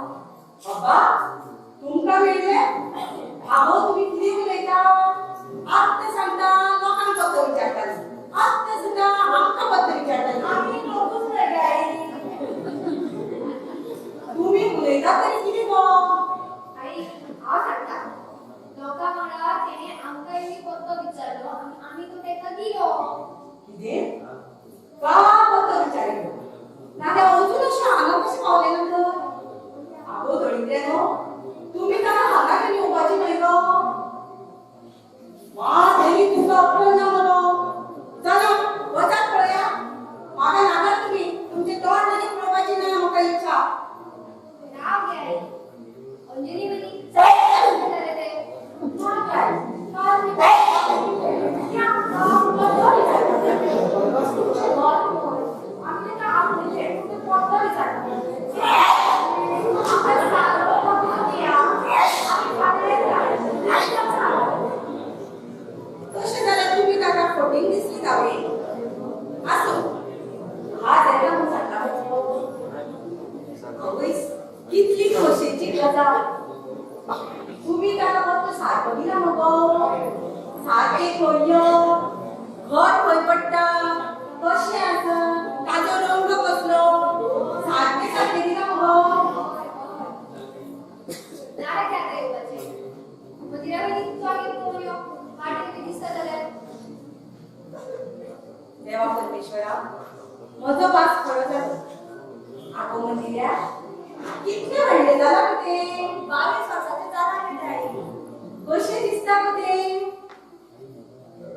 अब्बा, तुमकां मेळ्ळें? आगो तुम्ही कितें उलयता? आत्तां सांगता लोकांक पत्तो विचारताली. आत्तां सुद्दां आमकां पत्तो विचारताली. आमी लोकूच न्हय गे आई. तुम्ही उलयता तरी कितें गो? आई हांव सांगता. लोकां वांगडा तेणे आमकां इल्ली पोट्टो विचारलो आनी आमी तो तेका दिलो. कितें? का पत्तो विचारिल्लो? नाजाल्यार अजून अशें हांगा कशें पावले ना तर? आगो दळिंद्र्यानो, तुम्ही ताका हांगा घेवन येवपाची न्हय गो. वाज तरी तुमकां अक्कल ना मरो. चला वचात पळया. म्हाका नाका तुम्ही. तुमचें तोंड तरी पळोवपाची ना म्हाका इच्छा. राव गे आई. अंजनी बनी जाले ते. ना काय, काल मी या आमकां आमी तेका आवडीचे ते पोट्टो विचारता. आमकां सारको पोट्टो दिया. आमी फाटल्यान या. तशें जाल्यार तुम्ही ताका फटींग दिसली गावे. आसूं, हा जायना म्हूण सांगता. आवयस, कितली खोशेची गजाल. तुम्ही ताका पत्तो सारको दिला मगो. सारकें खंय यो, घर खंय पडटा, कशें आसा, ताजो रंग कसलो, सारकें सारकें दिला मगो. नारे काय येवपाचे. मदिरा बनी तू आगे कोण यो. वाटेर कितें दिसता जाल्यार. देवा परमेश्वरा, म्हजो वास खरो जालो. आगो मंदिरा, कितले व्हडले जाला गो ते. 22 वर्साचे जाला गे ताई. कशें दिसता गो ते.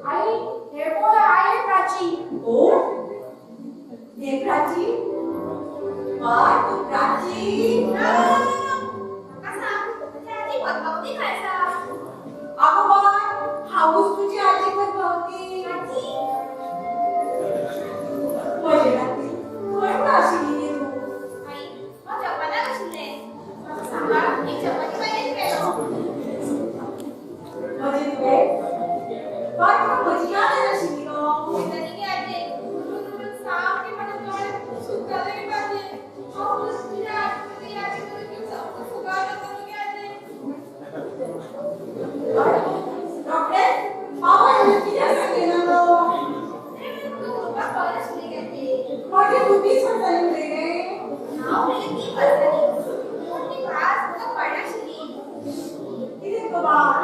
आई हे पळय आयले प्राची. ओ, हे प्राची. बाय तू प्राची. म्हाका सांग तुजी आजी पद्मावती खंय आसा? आगो बाय, हांवूच तुजी आजी पद्मावती. आजी म्हजे खातीर खंय आशिल्ली तूं. आई हांव जपानाक आशिल्लें. म्हाका सांगा एक जपानी बायलेन मेळ्ळो. म्हजे तुवें बाय तुका म्हजी याद आशिल्ली गो. वयताली गे आजी. उठून सामकें म्हाजें तोंड सुकतालें गे आजी. हांव तुज्या आजी करून सामको फुगार जातालो गे आजी. डॉक्टर, बाबान कितें सांगलें ना गो. तू उलोवपाक कळना आशिल्ली गे ती. म्हजे तूं 20 वर्सांनी उलयलें. हांव उलयलें 3 वर्सांनी. पूण ती भास म्हाका कळना आशिल्ली. कितें गो बाय.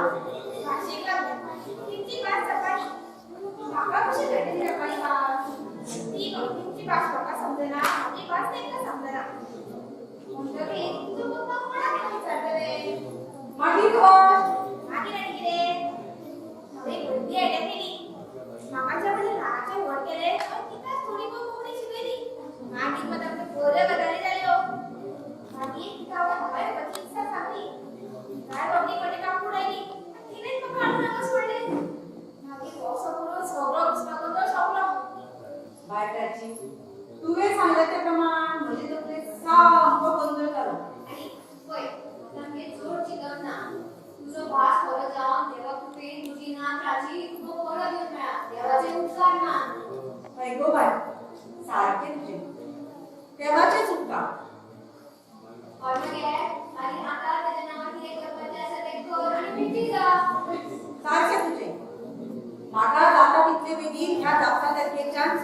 भाशेक लागून. तिची भास जपानी. म्हाका कशें कळटली जपानी भास? तिची भास म्हाका समजना, म्हजी भास तेंका समजना. म्हणटकीर तुजो पप्पा कोणाक येवन विचारतले? मागीर गो. मागीर आनी कितें? हांवें व्हडली आयडिया केली. म्हाका ज्या वेळी ल्हानाचें व्हड केलें आनी तिका थोडी बहुत कोंकणी शिकयली. मागीर मात आमच्यो बऱ्यो गजाली जाल्यो. मागीर तिका हांवें येवपाची इत्सा सांगली. काय व्हडली व्हडली काकूड आयली. तिणेंच म्हाका हाडून हांगा सोडलें. मागीर असो करून सगळो घुसपागोंदळ सोंपलो. बाय प्राची, तुवें सांगलें ते प्रमाण म्हजे तकलेंत सामको गोंधळ जालो. आनी पळय तांगे चड चिंतप ना. तुजो भास बरो जावन देवा कृपेन तुजी नात प्राची तुका बरो दिवंक मेळ्ळा. देवाचे उपकार मान. हय गो बाय, सारकें तुजें. देवाचें चुकता. हय मगे आनी आतां ताच्या नांवार कितें करपाचें आसा तें कर आनी मिटी जा. सारकें तुजें. म्हाका जाता तितले बेगीन ह्या 14 तारखेच्यान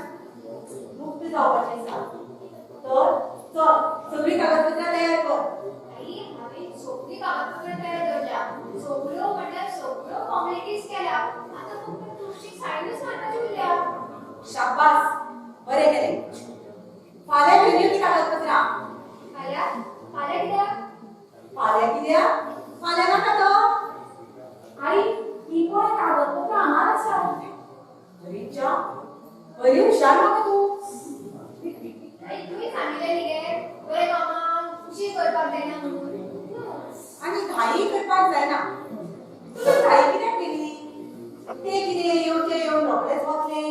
मुक्त जावपाचें आसा. तर कित्याक फाल्यां कित्याक फाल्यां कित्याक? फाल्यां नाका तो. आई ही पण कागदपत्र आम्हाला आसा. रिचा, बरी हुशार मगो तू. आई तुम्ही सांगितले न्ही गे बरे कामाक उशीर करपाक जायना म्हणून. आणि घाई करपाक जायना. तुवें घाई कित्याक केली? ते कितें येवचे येवन रोखडेच वतले.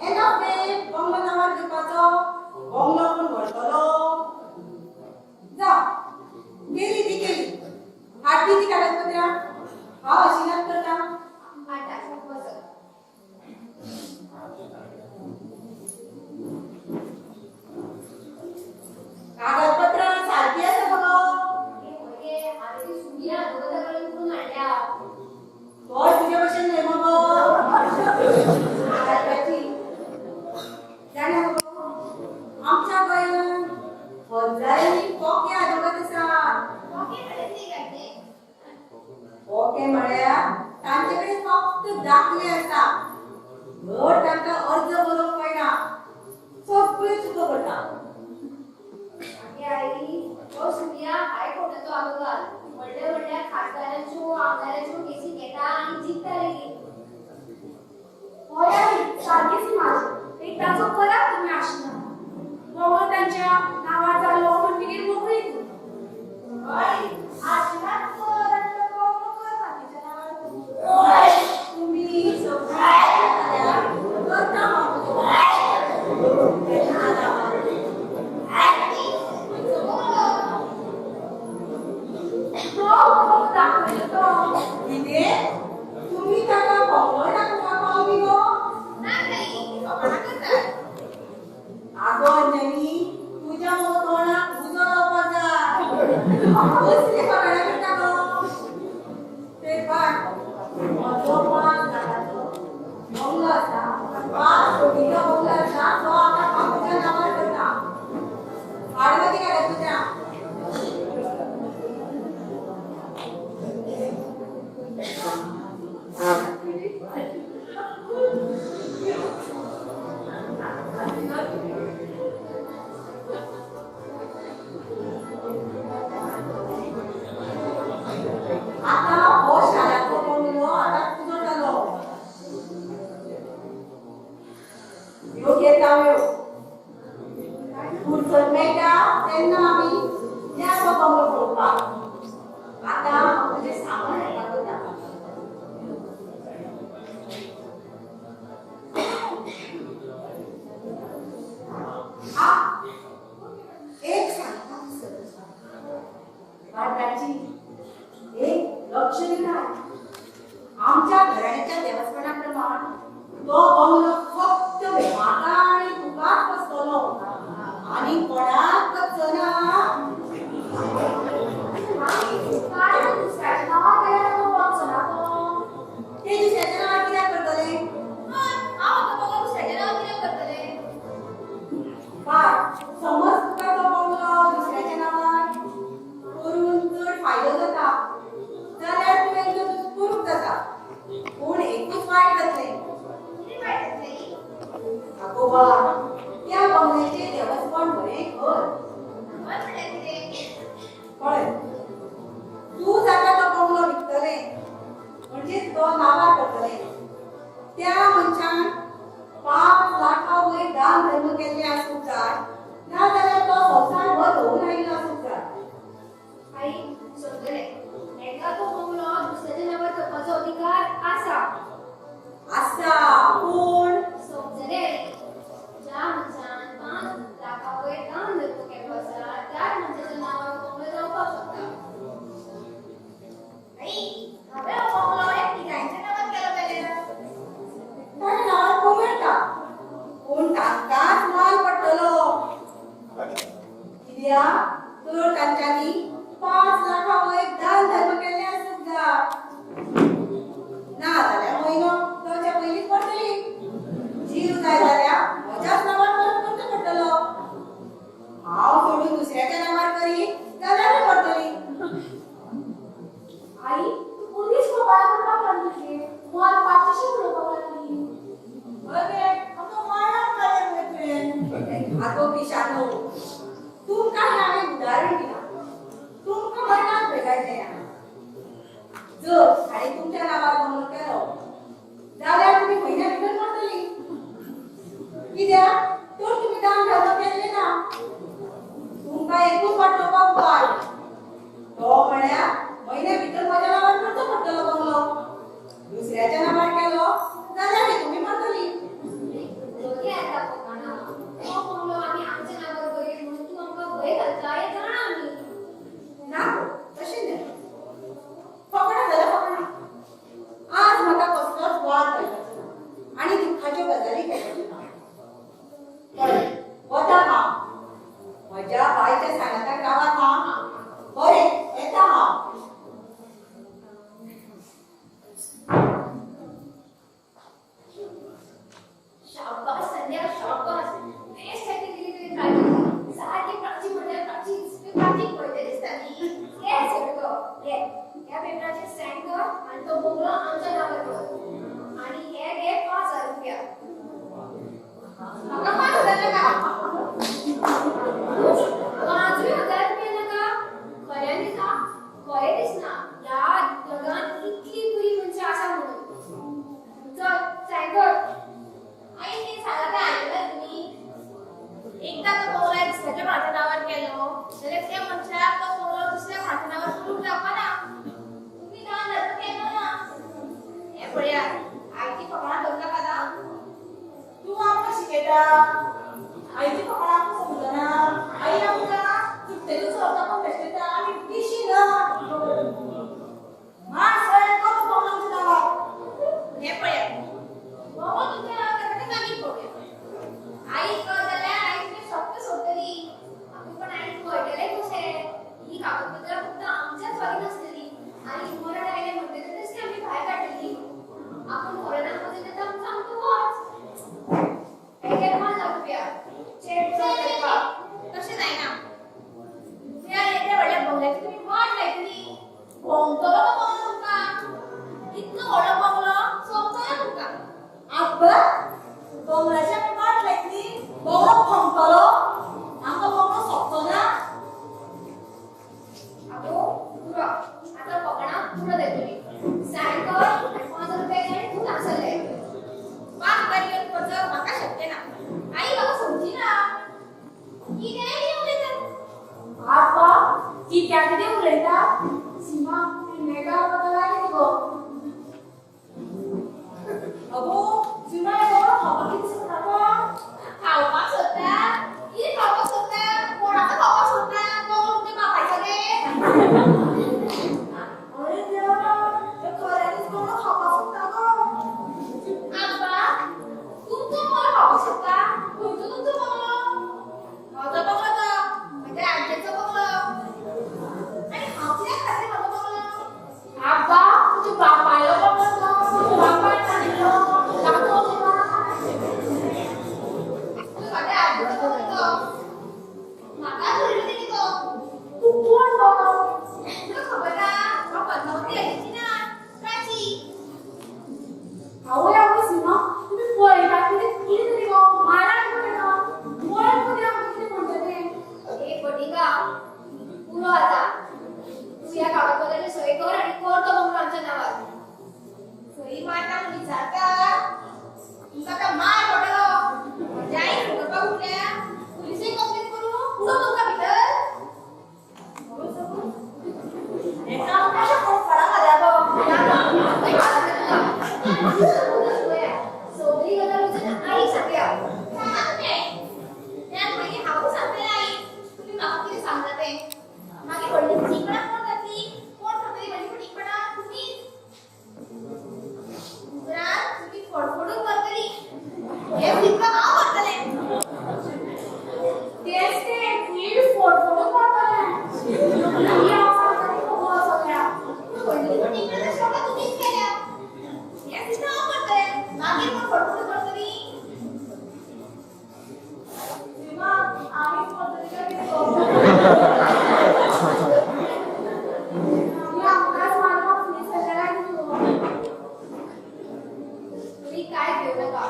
एनफ डे बंगलो नांवार घेवपाचो. बंगलो कोण व्हरतलो? जा, गेली ती गेली. हाडली ती कागदपत्रां. हांव अशिनात करता. हाडटा बसत. कागदपत्रां सारकी आसा मगो. हे हांवें ती सुमिया दोगांकडून करून हाडल्या. तो तुझ्या भशेन न्हय मगो. कागदाची. जाणा मगो, आमच्या गोंयांत हजारांनी पोके आदवगत आसात. ओके कडेन ती गाडये. ओके म्हळ्यार तांचे कडेन फक्त दाखले आसता. धड तांकां अर्ज बरोवंक कळना. सगळें चुको करता. आगे आई तो सुमिया हायकोर्टाचो आदवोगाद. व्हडल्या व्हडल्या खासदारांच्यो आमदारांच्यो केसी घेता आनी जिखता लेगीत. होय आई सारकीच ही माझी. एक ताचो करार तुम्ही आशिना. बंगलो तांच्या नांवार जालो म्हणटकीर मोकळी तूं. हय आशिनात कर आनी तो बंगलो कर बाकीच्या नांवार. तुम्ही सगळीं करता मगो. दाखवलं तो. कितें? तुम्ही ताका बंगलो दाखोवपाक पावली गो? आगो अंजनी, तुझ्या मगो तोंडाक उजो लावपाक जाय. कसली फकाणां करता गो? ते पाय, म्हजो 5 लाखाचो बंगलो आसा. 5 कोटीचो बंगलो आसा. तो आतां बापूच्या नांवार करता. हाड गो ती कागदपत्रां. आता हो शाळेचो बंगलो आतां तुजो जालो. ह्यो घेता ह्यो. फुरसत मेळटा तेन्ना आमी या तो बंगलो पळोवपाक. आतां म्हजें सामान हाडपाक वता. एक सांगता भारताची एक लक्ष दिलाय. आमच्या घराण्याच्या देवस्थानाप्रमाण तो बंगलो फक्त म्हाका आनी तुकाच बसतलो आनी कोणाक बसचो काय तो दुसऱ्याच्या नांवार गेल्यार तो बसचो ना तो. ते दुसऱ्याच्या नांवार कित्याक करतले? हांव आतां बघा दुसऱ्याच्या नांवार कित्याक करतले. पाय, समज तुका तो बंगलो दुसऱ्याच्या नांवार करून चड फायदो जाता जाल्यार तुवें तो करूंक जाता. पूण एकूच वायट जातलें. कितें वायट जातलें? आगोबा, त्या बंगल्याचें देवस्थान बरें कर. म्हळ्यार कितें? पळय, तूं जाका तो बंगलो विकतलें म्हणजे तो नांवार करतलें. त्या मनशान 5 लाखा वयर दान धर्म केल्ले आसूंक जाय. नाजाल्यार तो संवसारभर भोंवून आयिल्लो आसूंक जाय. आई समजले. एका तो बंगलो दुसऱ्याच्या नांवार करपाचो अधिकार आसा. आसा, पूण समजले. ज्या मनशान 5 लाखा वयर दान धर्म केलो आसा त्या मनशाच्या नांवार बंगलो जावपाक शकता. आई हांवें हो बंगलो एक तिगांयच्या नांवार केलो जाल्यार ताच्या नांवार कोमेळटा. पूण तांकांच माल पडटलो. कित्याक तर तांच्यांनी 5 लाखा वयर दान धर्म केल्ले आसूंक जाय. नाजाल्यार म्हयनो जावच्या पयलींच पडटली. जीव जाय जाल्यार म्हज्याच नांवार परत करचो पडटलो. हांव सोडून दुसऱ्याच्या नांवार करी जाल्यार पडटली. आई तू पुलीस मोबाईल करपाक लागली. मोल 500 उडोवपाक लागली. अरे, आमकां मारणार जाल्यार मैत्रीण. आगो पिशानो, तुमकां हांवें उदाहरण घातला हे जाणा आम्ही. ना तशें न्ही फकणां जाल्यार फकणां आज म्हाका कसलोच वाद घालपाचो ना आनी दुख्खाच्यो गजाली केल्यो ना कळ्ळें वता हांव म्हज्या बायच्या सांगाताक रावात हांव बरें येता हांव शाबास संध्या शाबास. बेस्ट साठी दिली तुवें ट्राय केली. सारकी प्राची म्हणल्यार प्राचीच. तुवें प्राचीक पळयता दिसताली. ये सगळो ये ह्या पेपराचेर साइन कर आनी तो बंगलो आमच्या नांवार कर. आनी हे घे 5000 रुपया. म्हाका 5000 नाका. 5000 रुपया नाका. खऱ्यान दिसा खरें दिसना ह्या जगान इतली बरी मनशां आसा म्हणून. चल साइन कर. आई हे सांगा काय आयकलं तुम्ही? एकदा तो बंगला दुसऱ्याच्या भाच्या नावावर केलो जाल्यार त्या मनशाक तो बंगलो दुसऱ्या भाच्या नावावर करून जावपाना. तुम्ही दान धर्म केलो ना. हे पळया आयची फकाणां धरला कादा. तूं आमकां शिकयता आईची फकाणां आमकां समजना आई आमकां सुट्टेचो चोरता पण भेटयता आमी पिशी ना मास कतो बंगलो आमच्या नांवार हे पळया बाबा तुमच्या नावावर करता कामी पळया. आई कर जाल्यार आई तुवें सत्य सोडटली. आमी पण आईक कळटले कशें. ही कागदपत्रां फक्त आमच्याच वाली नासतली आनी मरण आयलें म्हणटकच ती आमी भायर काडटली. आपूण फॉरेनाक वचून येता आमचो आमचो वच. हे घे 5000 रुपया. चेक करता तशें जायना. त्या येद्या व्हडल्या बंगल्याची तुमी वाट लायतली. भोंवतलो तो बंगलो तुमकां. इतलो व्हडलो बंगलो सोबतलो तुमकां. आब्बा बंगल्याची आमी वाट लायतली बंगलो फंकतलो आमकां बंगलो सोंपतो ना आगो पुरो आता पकडां पुरो देतली. साइन कर आनी 5000 रुपया घे आनी तूं नासले. 5 रुपया खर्च म्हाका शक्य ना. आई म्हाका समजी ना. कितें उलयता. आब्बा ती त्या कितें उलयता. सीमा ती मेगा बदला कितें गो. अगो सीमा हे बंगलो खावपाक कितें सोदता गो खावपाक सोदता. कितें खावपाक सोदता. कोणाचो खावपाक सोदता. बंगलो तुमच्या बापायचो गे. अरे देवा हे खऱ्यांनीच बंगलो खावपाक सोदता गो आब्बा तुमचो बंगलो खावपाक सोदता. खंयचो तुमचो बंगलो. म्हजो बंगलो तो म्हज्या आजयेचो बंगलो. आनी हांव कित्याक खातलें म्हाजो बंगलो. आब्बा तुझ्या बापायलो बंगलो तो बापायन सांगितलो दाखोव तुका. तू म्हाज्या आजयेचो बंगलो. म्हाका धरलो तेणी तो. तू कोण गो. तुका खबर ना हांव पद्मावती आजयेची ना प्राची. आवय आवय सीमा तुम्ही पळयता कितें कितें तरी गो मारान पळयता. पळय कितें आमकां कितें म्हणटा तें. एक बटिका पुरो आसा. तू ह्या कागदपत्राचेर सही कर आनी कर तो बंगलो आमच्या नांवार. सही मारता म्हूण विचारता. तुमकां आतां मार पडटलो. म्हज्या आईक फुगडपाक उठल्या. पुलिसेक कंप्लेन करूं पुरो तुमकां भितर. हेका कशें कोण फळां घाल्या गो सगळी गजाल वचून आईक सांगया. सांगा तुमी. त्यात मागीर हांवूय सांगतलें आईक. तुमी म्हाका कितें सांगता तें. मागीर व्हडली फटिंगपणां कोण जातली. कोण करतली व्हडली फटिंगपणां. तुमीच. उपरांत तुमी फडफडून करतली. हे फटिंगपणां हांव करतलें. तेच ते नीट फोडफोडून पडटलें. ही हांव सांगताली गो सगळ्या. व्हडली फटिंगपणां सगळ्या तुमीच केल्या. हे दिसता हांव करतलें. मागीर कोण फडफडून करतली. सीमा आमीच करतली काय कितें गो ही आमकांच मारपाक फुडें सरलें काय तूं. तुम्ही काय घेऊ नका.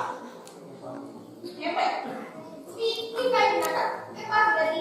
हे पळय तुम्ही काय घेऊ नका. हे पाच झाली.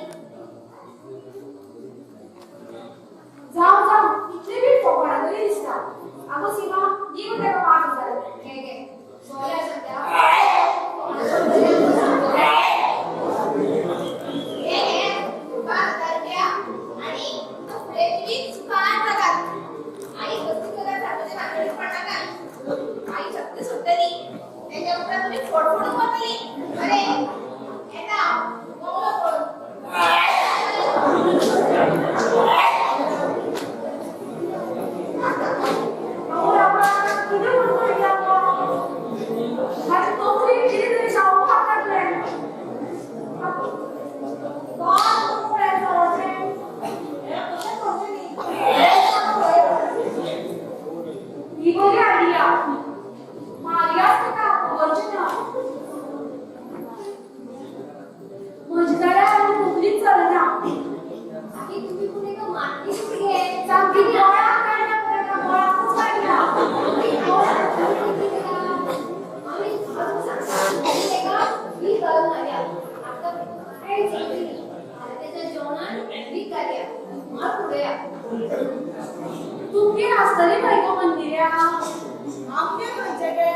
तुमगे नासतली खंय गो मंदिरा आमगे खंयचे गे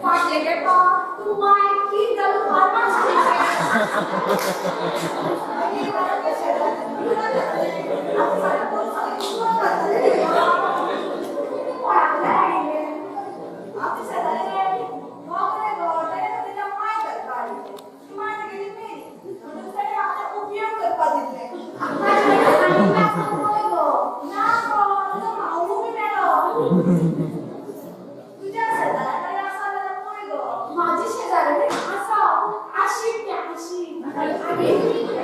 फाटले गे पा तू माय की जालो फार्मास माझी शेजारी असा आशी प्याशी आणि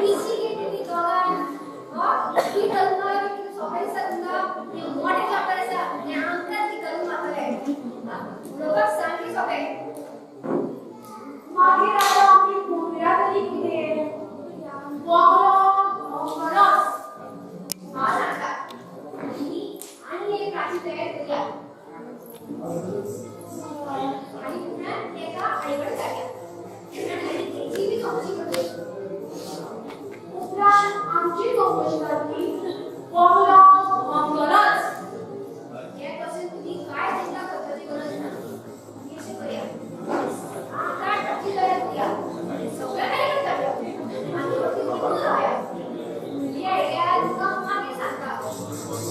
इसी गेली दोघां की कलमा की सोहाई संगा मोठे कापराचा न्यामका ती करू मातले लोक सांगी सोहे मागे राजा आपली पुऱ्या तरी किती बघ हा नाका आणि एक राशी तयार करूया आणि पुन्हा एका आईकडे जाऊया आणि त्याची मी चौकशी करते उपरांत आमची चौकशी झाली बंगला बंगलाच या पासून तुम्ही काय चिंता करण्याची गरज नाही मी असे करूया काय टक्की करूया सगळं काही करता आणि वरती किती राहूया ही आयडिया तुका मागे सांगता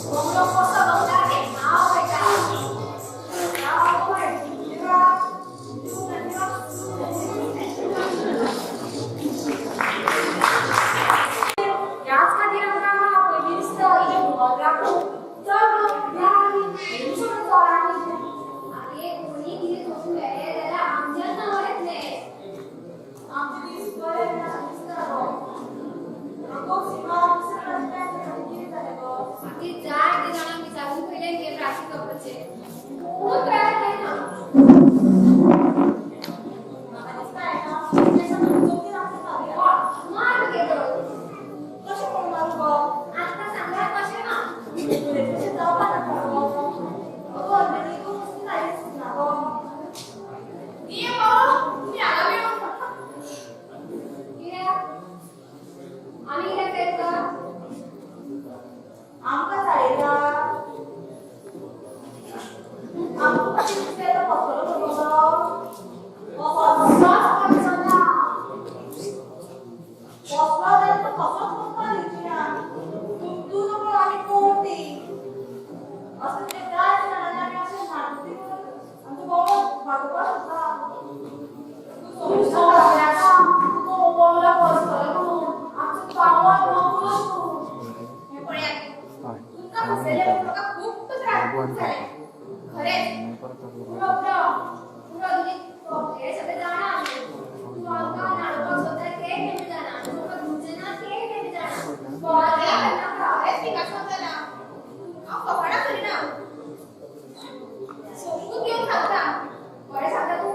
बंगला कसा बंगला आहे नाव पाहिजे नाव पाहिजे याच खातीर आमकां पयलीं दिसता इथे भोंवत राखूं चल या आमी सोडून चोरांनी अरे कोणी किती सोडून गेले त्याला आमच्याच नावावर येतले आमचे दीस बरे दिसता गो आमको सीमा सगळं किती झाले गो बाकी जाय ते जाणा विचारून पहिले गेम राशी कपचे खूप प्रयत्न आहे ना मला दिसता आहे ना त्याच्यामध्ये चौकी राखते पाहिजे मार गेलो कसे कोण मारू गो आता सांगा कसे ना कसे जाऊ का गो अगो म्हणजे तू मस्ती नाही ना गो ये बाबा मी आला वेळ ये आम्ही काय करतो आमका चालेला आमको कशी दिसते तर पकडलो बघ सात पंचांना बसला जाईल तर कसं पप्पा दिसणार तू नको आणि कोणती असं ते काय करणार असं नाटकी आमचं बाबा भागवा होता तू तू समजू सगळ्याचा तो बंगला बसतलो म्हणून आमचं गावात नकोच तू हे पळ्या तुमका फसलेले लोक खूप त्रास झाले खरे पुरो तुम्ही हे सगळे जाणार तू आमका नाडका स्वतः के नेहमी जाणार तुमका गुंजना के नेहमी जाणार बोलायला त्यांना प्रावेस मी कसं होतं ना पकडा तरी ना सोंगू घेऊन सांगता बरे सांगता तू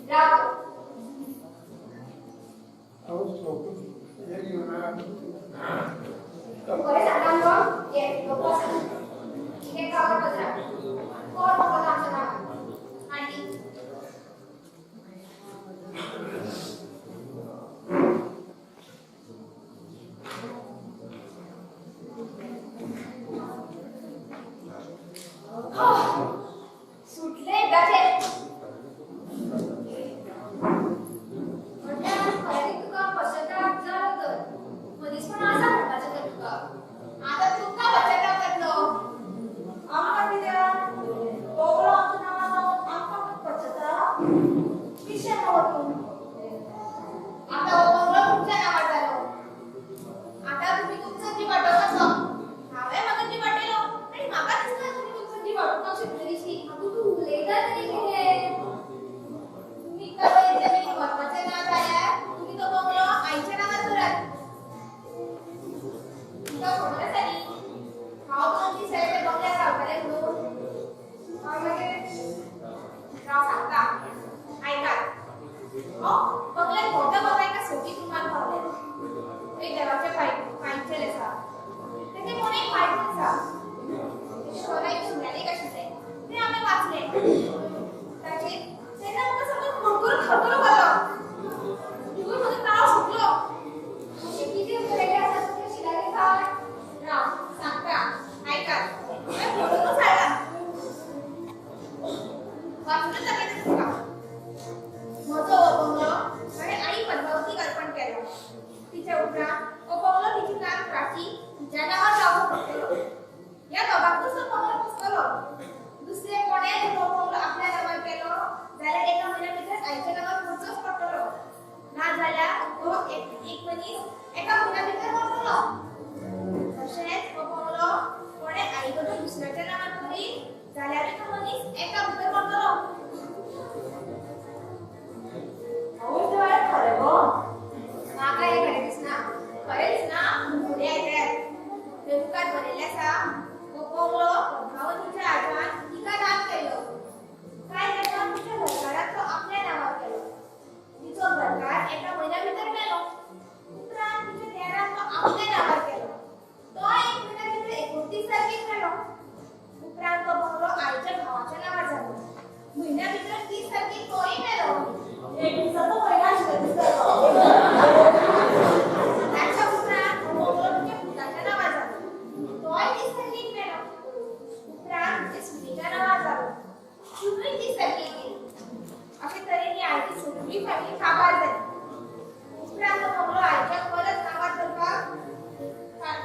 राग बरे सांगा मग ये लोक सांग हे कागदपत्र कोण बघत आमचं नाव आणि सुटले गाठे म्हणजे खरेदी तुका पश्चाताप झाला तर मधीच पण असा म्हणपाचं तर तुका आता तुका पश्चाताप करतो आमका कित्या बोगलो आमचं नाव आमका पचता विषय नव्हतो आता बंगलो तुमच्या नावावर झालो आता तुम्ही तुमचं जीव वाटवत हावे मग जीव वाटेलो आणि माका दिसलं तुम्ही तुमचं जीव वाटवू शकलेलीशी तू तू लेटर तरी केले तुम्ही काय इथे मी महत्वाचे ना झाल्या तुम्ही तो बंगलो आईच्या नावावर धरत तुमका कोणासाठी हाव तुमची सगळे बंगल्यात रावताले म्हणून मागे राव सांगता ऐका बंगल्यात मोठं बघायला सोपी तुम्हाला पावले एक देवाचे पायचे लेसा त्याचे कोणी पायचे लेसा शोरायची सुनाली कशी ते ते आम्ही वाचले त्याचे त्याला मग सगळं मंगूर खरखर झालं तुम्ही माझं नाव सुटलो किती उतरले असतात तुझे शिलाले काय पद्मावतीच्या आजोबान तिका दान केलं. काय केलं? तिच्या घरकारात तो आपल्या नावावर केलो. तिचो घरकार एका महिन्याभितर मेलो. उपरांत तिच्या देरान तो आपल्या नावावर केलो. तो एक महिन्याभितर 29 तारखेक मेलो. उपरांत तो बंगलो आईच्या भावाच्या नावावर झालो. महिन्याभितर 30 तारखेक तोही मेलो. एक दिवसाचा महिना शिकत त्याच्या उपरांत बंगलो तिच्या पुताच्या नावावर झालो. तोही 30 तारखेक मेलो. उपरांत तिच्या सुनेच्या नावावर झालो. सुनूय 30 तारखेक गेली. अशे तरेन आईची सगळी फॅमिली काबार झाली. उपरांत तो बंगलो आईच्या परत नावावर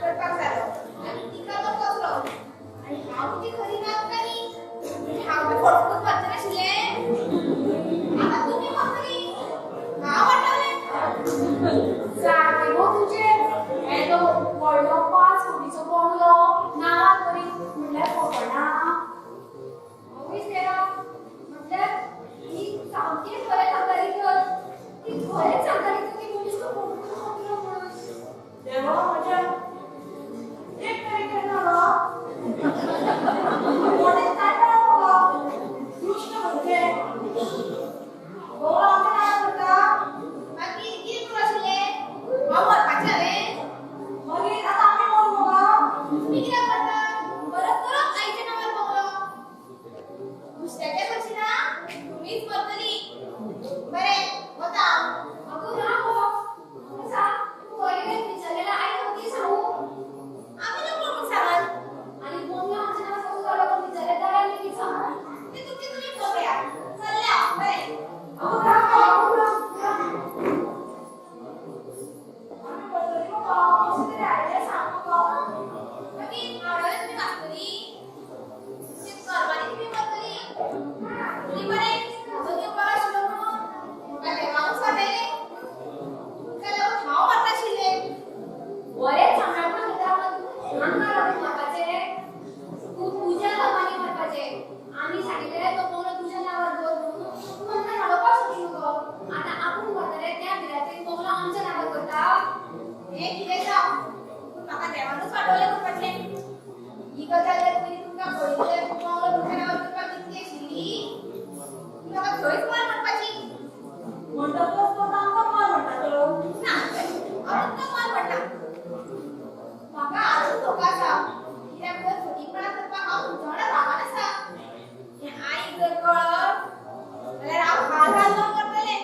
करपाक जालो. आणि तिका तो कसलो. आणि हांव ती खरी नात न्ही. म्हणजे हांव बी फटकून वचना आशिल्ले. आता तुमी म्हणटली हांव वाटवलें. सारकें गो तुजें. येदो व्हडलो 5 कोटीचो बंगलो नांवार करीत म्हणल्यार फकणा. आवयस देवा म्हटल्यार ही सामकी खरें सांगताली तर ती खरेंच सांगताली तर ती मनीस तो फटकून म्हणून. देवा म्हज्या एक तरी केन्ना मोठे काय करावं कृष्ण म्हणजे बोला आमच्या नावावर करता मागीर कितें करूं आशिल्ले? हांव मरपाचें हांवें. मागीर आता आमी कोण बाबा तुमी कित्याक करता? परत परत आईच्या नांवार बंगलो. दुसऱ्याचें करची ना तुमीच करतली. बरें वता. अगो ना गो. म्हाका सांग, तूं खंय गेलें विचारलेलें आईक हांव कितें सांगू? आमी नको म्हणून सांगात. आनी बंगलो आमच्या नांवार कसो जालो तो विचारलें जाल्यार आमी कितें सांगू? ते तुमी पळया. चल्ल्या बरें. अहो राम आमी बसली बाबा कसं तरी आयडिया सांग बाबा मागीर आवडले तुमी वाचतली. ते करवानी तुमी करतली. तुमी बरें अजून येवपाक आशिल्लो म्हणून म्हाका देवानूच वाटयलें. ताका लागून हांव मरता आशिल्लें. बरें सांगप म्हणटा हांगा लागून म्हाकाचें. तूं तुज्या धर्मानी म्हणपाचें. आमी सांगिल्लें तो बंगलो तुज्या नांवार दवर म्हणून. तूं म्हणटा रडोवपाक सोदूं नको. आतां आपूण वतले त्या भिरांतून बंगलो आमच्या नांवार करता. हें कितें जावं पूण म्हाका देवानूच वाटवलें करपाचें. ही गजाल जर पयलीं तुमकां कळयली जाल्यार बंगलो तुमच्या नांवार करपाक कितली आशिल्ली. ती म्हाका थंयच मार म्हणपाची. म्हणटकच तो आमकां कोण म्हणटा तो ना हांव तुमकां मार म्हणटा. म्हाका आजून धोका आसा. कित्याक तर फटीपणा करपाक हांव तुमच्या वांगडा रागान आसा. हें आईक जर कळत जाल्यार हांव हाल घालून करतलें.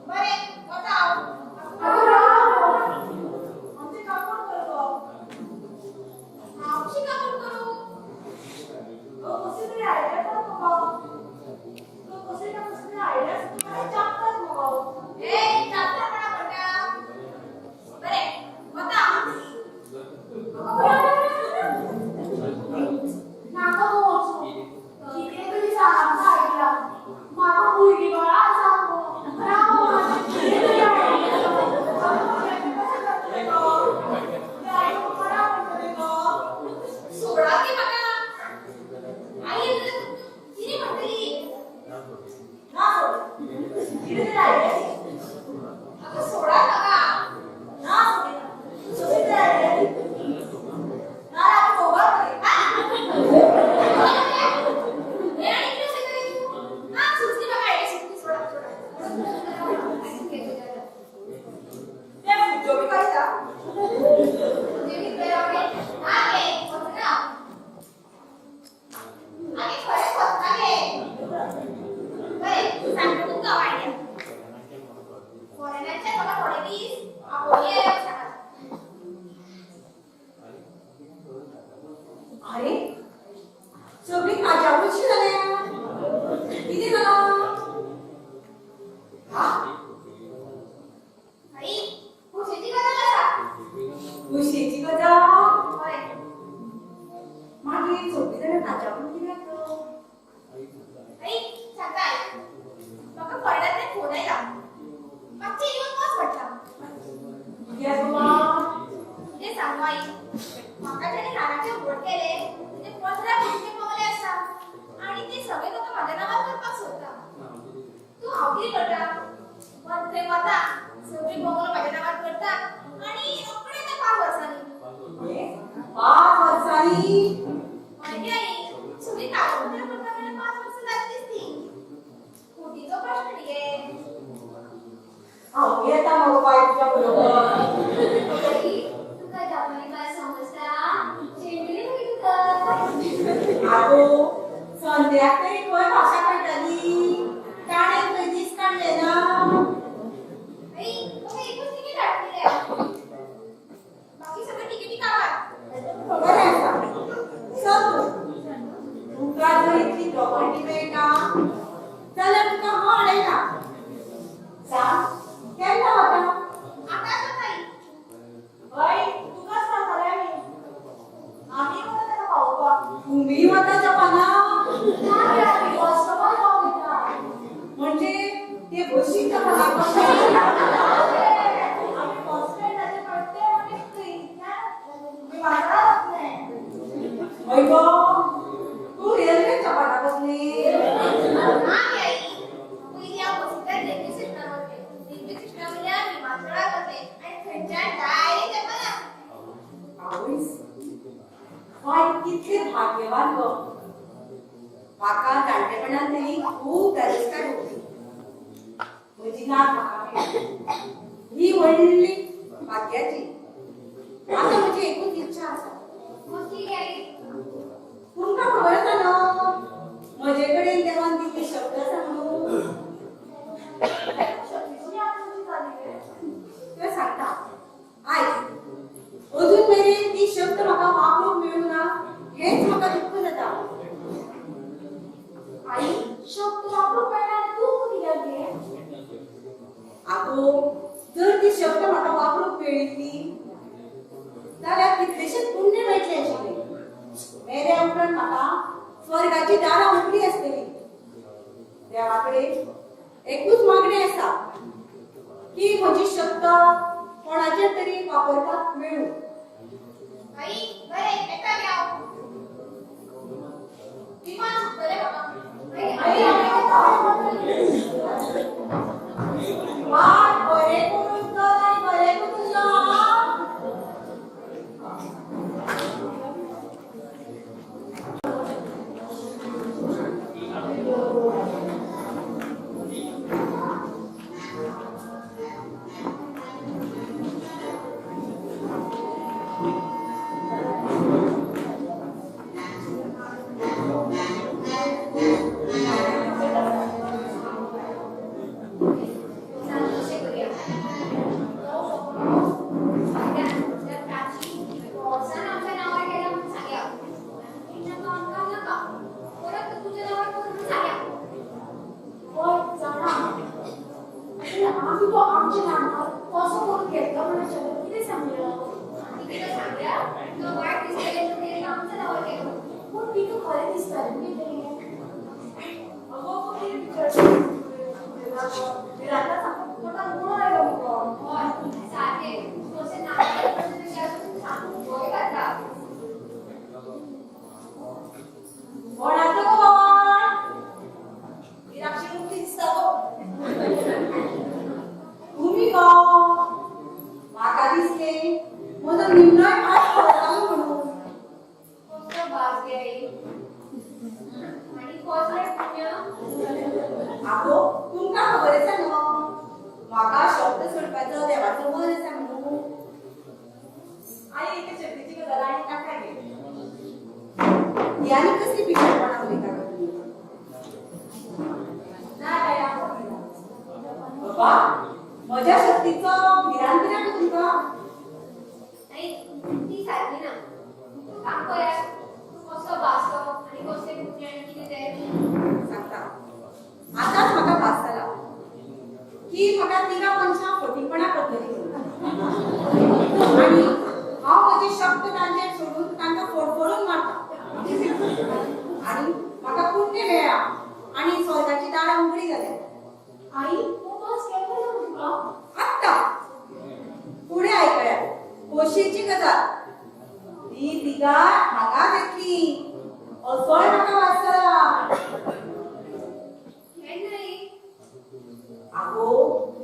बरें वता हांव. अगो राम आमचे काम कोण करतो हांव कशी कामून करूं? अहो कशी तरी आयडिया कर बाबा तो कशी तरी आयडिया तुम्हाला चापतात बाबा ए चापटपणा म्हणटा. बरें वता. नाका गो वचूं. कितें तरी सांग आमकां आयडिया. म्हाका भुरगीं बाळां आसा गो. राव म्हाका कितें तरी आयडिया सोडा की म्हाका. आई कितें म्हणटली? ना सोड किती तरी आयडिया म्हाका सोडा म्हाका. ना सोड कशी तरी आयडिया ना आम्ही दोघं बरे हे आणि कितें अशें तरी तूं? ना सुचली म्हाका आयडिया सुचली. सोडा सोडा. ते जो बी करता जेवी बरोबर आगे वचना. आगे खरेंच वचना गे. बरें सांगता तुमकां आयडिया. फॉरेनाचे म्हाका थोडे दीस आपोळी येवंक सांगात. अरे सगळी काजावची जाल्या किती जालां हा आई खुशीची गजाल आसा. खुशीची गजाल होय. मागीर सगळी जाणां काजावून कित्याक आई सांगता आई. म्हाका फॉरेनांतल्यान फोन आयला. मातशें येवन वच म्हटलां. कित्याक बाबा कितें सांगू आई. म्हाका जेणे रानाचे व्हड केले ते 15 गुंठे बंगले आसा आनी ते सगळे लोक म्हाज्या नांवार करपाक सोदता. तूं हांव कितें करता? पण थंय वता सगळी बंगलो म्हाज्या नांवार करता आनी रोखडे ते 5 वर्सांनी. 5 वर्सांनी मागीर आई संध्याक तरी खंय भाशा कळटली ताणें खंय दीस काडले ना आई तुम्ही एकच तिकीट काढले बाकी सगळे तिकीटी काढा बरें आसा चल तुमकां जर इतली प्रॉपर्टी मेळटा जाल्यार तुका हांव हाडयना सांग केन्ना वता आता ताई हय तुकाच सांगताले आमी वता ताका पावोवपाक तुमी वता जपानाक म्हणजे ते बशीक जपानाक हय गो तू रेल्वे जपानाक वचली नाही आई पहिली आपण सिद्धार्थ रेल्वे स्टेशनवर होते रेल्वे स्टेशनवर आम्ही माथेरान होते आणि थंयच्यान डायरेक्ट जपानाक आवयस हय कितले भाग्यवान गो म्हाका जाणटेपणांत तरी खूब दादोसकाय होती म्हजी नात म्हाका मेळ्ळी ही व्हडली भाग्याची आतां म्हजी एकूच इच्छा आसा कसली आई तुमकां खबर आसा न्हू म्हजे कडेन देवान दिल्ले शब्द आसा न्हू ते सांगता आयज अजून मेरेन ती शब्द म्हाका वापरूंक मेळूं ना हेच म्हाका दुख्ख जाता आई शब्द वापरूंक मेळना तूं कित्याक गे आगो जर ती शब्द म्हाका वापरूंक मेळिल्ली जाल्यार कितलेशेच पुण्य मेळटले आशिल्ले मेरे उपरांत म्हाका स्वर्गाची दारां उगडीं आसतलीं देवा कडेन एकूच मागणी आसा की म्हजी शब्द कोणाचेर तरी वापरपाक मेळूं आई बरे एकटा घ्या विमान सुटले बाबा वाट बरें करून चल बरें करून यो आम्ही तो आमच्या नामार कसो करून घेतलो म्हणून शब्द कितें सांगलो तिकीट सांगल्या तो वाट दिसले तर आमचं नाव केलं पूण तिका खरें दिसतालें न्ही तें अगो कितें विचारता विराटा सांगता तुका मूळ आयलो मुगो होय सारखे कसे नाव सांगून गोय घातला कोणाचो कोण विराक्षी मुक्ती दिसता गो तुम्ही गो म्हाका दिसले म्हजो निमणोय पास पडटालो म्हणून कसं भाग्य आई आणि कसले पुण्य आगो तुमकां खबर आसा न्हू म्हाका शब्द सोडपाचो देवाचो वर आसा म्हणून आनी एका शब्दीची गजाल आनी काका गे ही आनी कसली पिशेपणां उलयता गो तुमी ना काय बाबा म्हज्या शक्तीचो भिरांत ना गो तुमकां नाही ती सारखी ना तू काम करा तू कसं भासतो आणि कसले पुण्य आणि किती ते सांगता आतांच म्हाका भास जाला की म्हाका तिगा मनशां फटींगपणां करतली आनी हांव म्हजे शब्द तांचेर सोडून तांकां फोडफोडून मारता आनी म्हाका पुण्य मेळ्ळा आनी स्वर्गाची दारां उगडीं जाल्यात आई तो बस केन्ना जाऊ तुका आत्ता फुडें आयकया खोशेची गजाल ती तिगा हांगा जातली असोय म्हाका वास जाला हे नाही आगो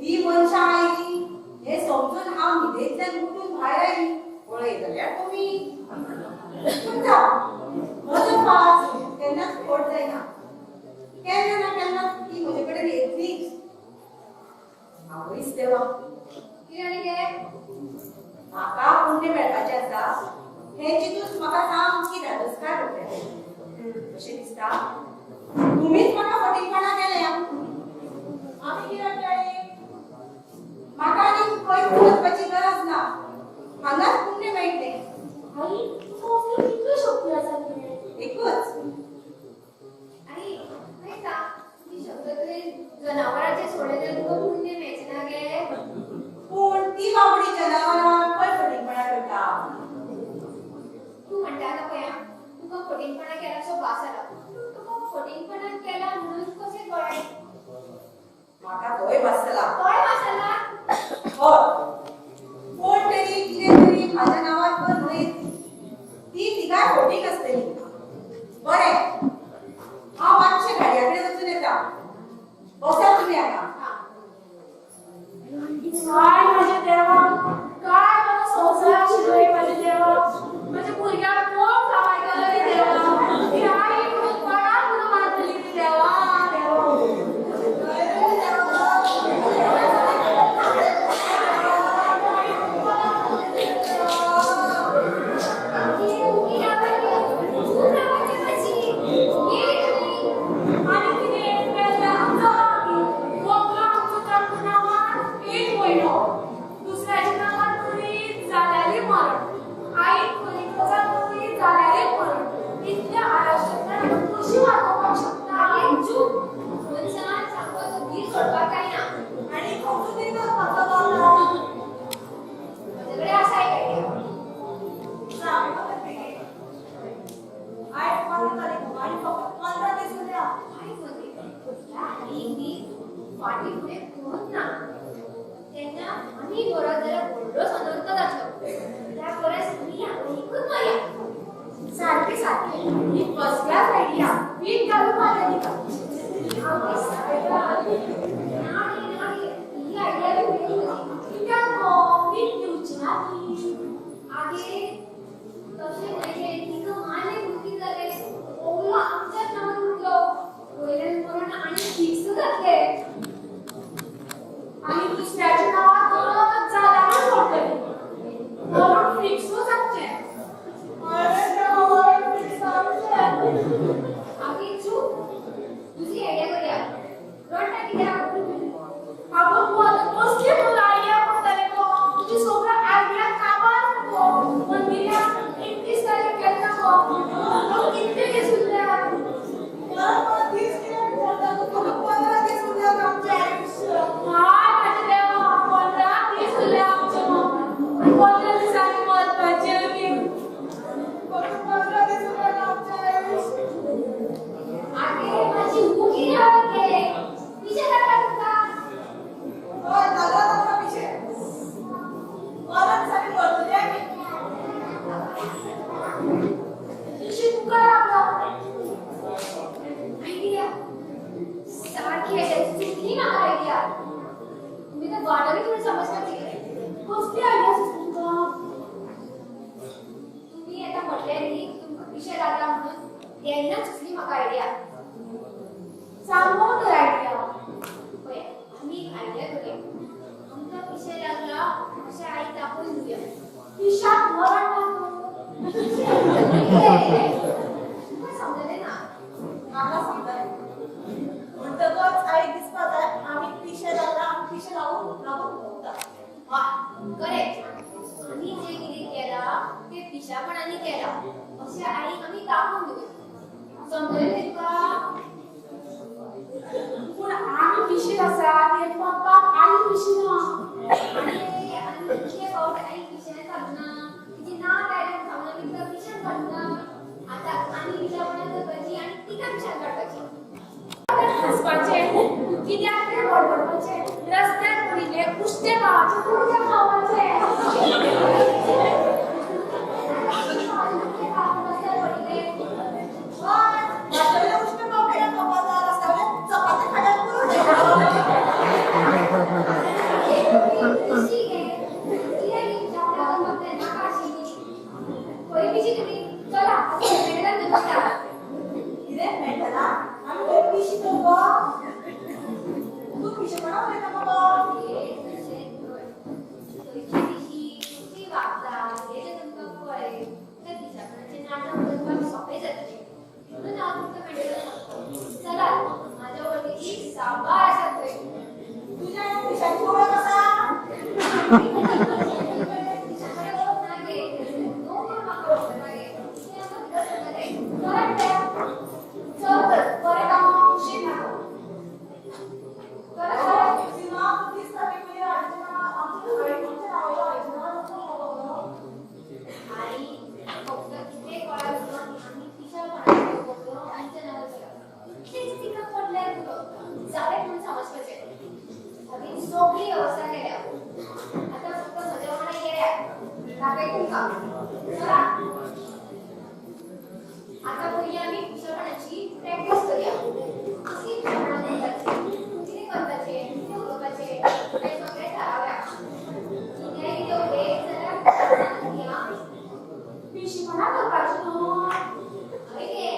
ती मनशां आयली हे समजून हांव न्हिदेंतल्यान उठून भायर आयली पळय जाल्यार तुमी पूण जावं म्हजो पास केन्नाच खोट जायना केन्ना ना केन्ना ती म्हजे कडेन येतलीच आवयस देवा किती आणि काय म्हाका पुण्य मेळपाचें आसा हे चिंतून म्हाका सामकी धादोसकाय भोगल्या अशें दिसता म्हाका आनी खंयच वचपाची गरज ना हांगाच पुण्य मेळटले आई तू कितल्यो शक्ती आसा तुवें एकूच आणि नाही का ती शब्द तरी जनावरांचे सोडले तुका पुण्य मेळचे ना गे पूण ती बाबडी जनावरां खंय फटींगपणा करता तू म्हणता ना पया तुका फटींगपणा केला सो भास आला तुका फटींगपणा केला म्हणून कसे कळ्ळे म्हाका तोय बसला कळ्ळे भास आला हय कोण तरी कितें तरी म्हाज्या नांवार कर न्हय ती तिगाय फटींग आसतली बरें हांव मातशें गाडया कडेन वचून येता बसा तुमी हांगा काय माझ्या देवा काय मला संसार शिकवले माझ्या देवा माझ्या भुरग्याक कोण सांभाळटलो रे देवा ही आई म्हणून कोणाक म्हणून मारतली रे देवा आणि किती वेळा आमचं तर नावात एक महिनो दुसऱ्याच्या नावात तरी जाल्यारी मरण आई खोलीचा तरी जाल्यारी मरण इतल्या आराष्ट्रात कशी वागोवपाक शकता एक चूक मनशान सांगतो तो धीर सोडपाक काय ना आणि खंयचो तरी तो म्हाका बोलला माझ्याकडे असा एक आयडिया सांग म्हाका ते आयज 15 तारीख आणि फक्त 15 दीस उरल्या काय म्हणते या आईनी फाटी पुढे कोण ना त्यांना आम्ही बरोबर जरा बोललो सनंत जातो त्या परस मी ऐकून माया सारखे सारखे ही कसल्याच आयडिया वीट घालून मारली का आम्ही सगळ्या नाही नाही ही आयडिया वेगळी होती कित्याक वीट दिवची ना ती आगे तसे नाही तिथं माने मुकी झाले ओला आमच्याच नावात उठलो पहिल्यान म्हणून आणि फिक्स घातले आणि दुसऱ्याच्या नावात जाल्यारच पडटली म्हणून फिक्स जातचे अरे देवा फिक्स आगे चूक तुझी आयडिया करूया रडता कित्याक अगं तू आता कसली तुला आयडिया पडतले गो तुझी सगळं आयडिया काबार नको मंदिरा 31 तारीख केलं नको किती दीस उरल्या मला दीस कितें बोलता तू फक्त 15 दीस उरल्या आमचे आयुष्य हाय माझे देवा 15 दीस उरले आमचे आणि 15 दिवसांनी महत्वाचे आम्ही फक्त 15 दीस उरल्या आमचे आयुष्य आगे माझी मुकी राहते विचार करा तुका हय झाला आता विषय परत सारी बदलली आमी तुझी तुका लागला आयडिया सारखी आयडिया चुकली ना आयडिया तुम्ही तर वाटावी तुम्ही समजता की कसली आयडिया सुचली तुका तुम्ही आता म्हटले की तुमका विषय लागला म्हणून तेन्ना सुचली म्हाका आयडिया सांगो तर आयडिया पळय आम्ही एक आयडिया करूया आमका विषय लागला अशा आई दाखवून घेऊया पिशाक मरण लागलो तुका समजले ना म्हाका समजलें म्हणटकच आई दिसपा जाय आमी पिशे लागला आमी पिशे लागून भोगता वा करेक्ट आम्ही जे कितें केला ते पिशापणाने केला अशें आई आम्ही दाखवून दिवया समजले तुका पूण आमी पिशे आसा ते पप्पाक आई पिशी ना आणि आम्ही किती फावट आई पिशान घालना तिची ना डायरेक्ट खावना तिका पिशान घालना आता आम्ही पिशापणा करपाची आणि तिका पिशान काडपाची हसपाचे कित्याक ते बडबडपाचे रस्त्यार पडिल्ले उश्टे गावाचे कुडके खावपाचे माझ्याकडे उष्ण पावड्या कपाला रस्त्यावर चपाती खाड्यात करून कितें मेळटला आमी खंय पिशी तो गो तू पिशे म्हणा उलयता बाबा माझ्या वडील सांबार असतात तुझ्या पिशाची ओळख आसा पिशीपणा करपाची न्हू. हय गे,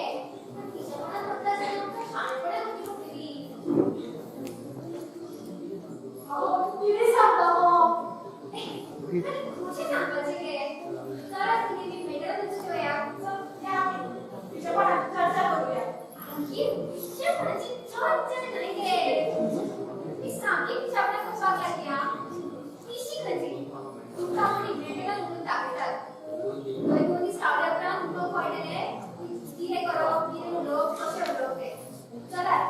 पण पिशेपणां करता आसतना आमकां शाणपणां उरची पडटली. अहो, कितें सांगता गो? कशें सांगपाचें गे? चला तुमी मेळटलें घेवया. चल, या पिशीपणाची चर्चा करूया. आमची पिशेपणाची चर्चा न्हय गे. ती सामकी पिशेपणां करपाक लागली आं. पिशी खंयची? तुमकां कोणी मेळटलें म्हणून दाखयतात. थंय दोन दीस रावल्या उपरांत तुमकां कळटलें की कितें करप, कितें उलोवप, कशें उलोवप तें. चलात.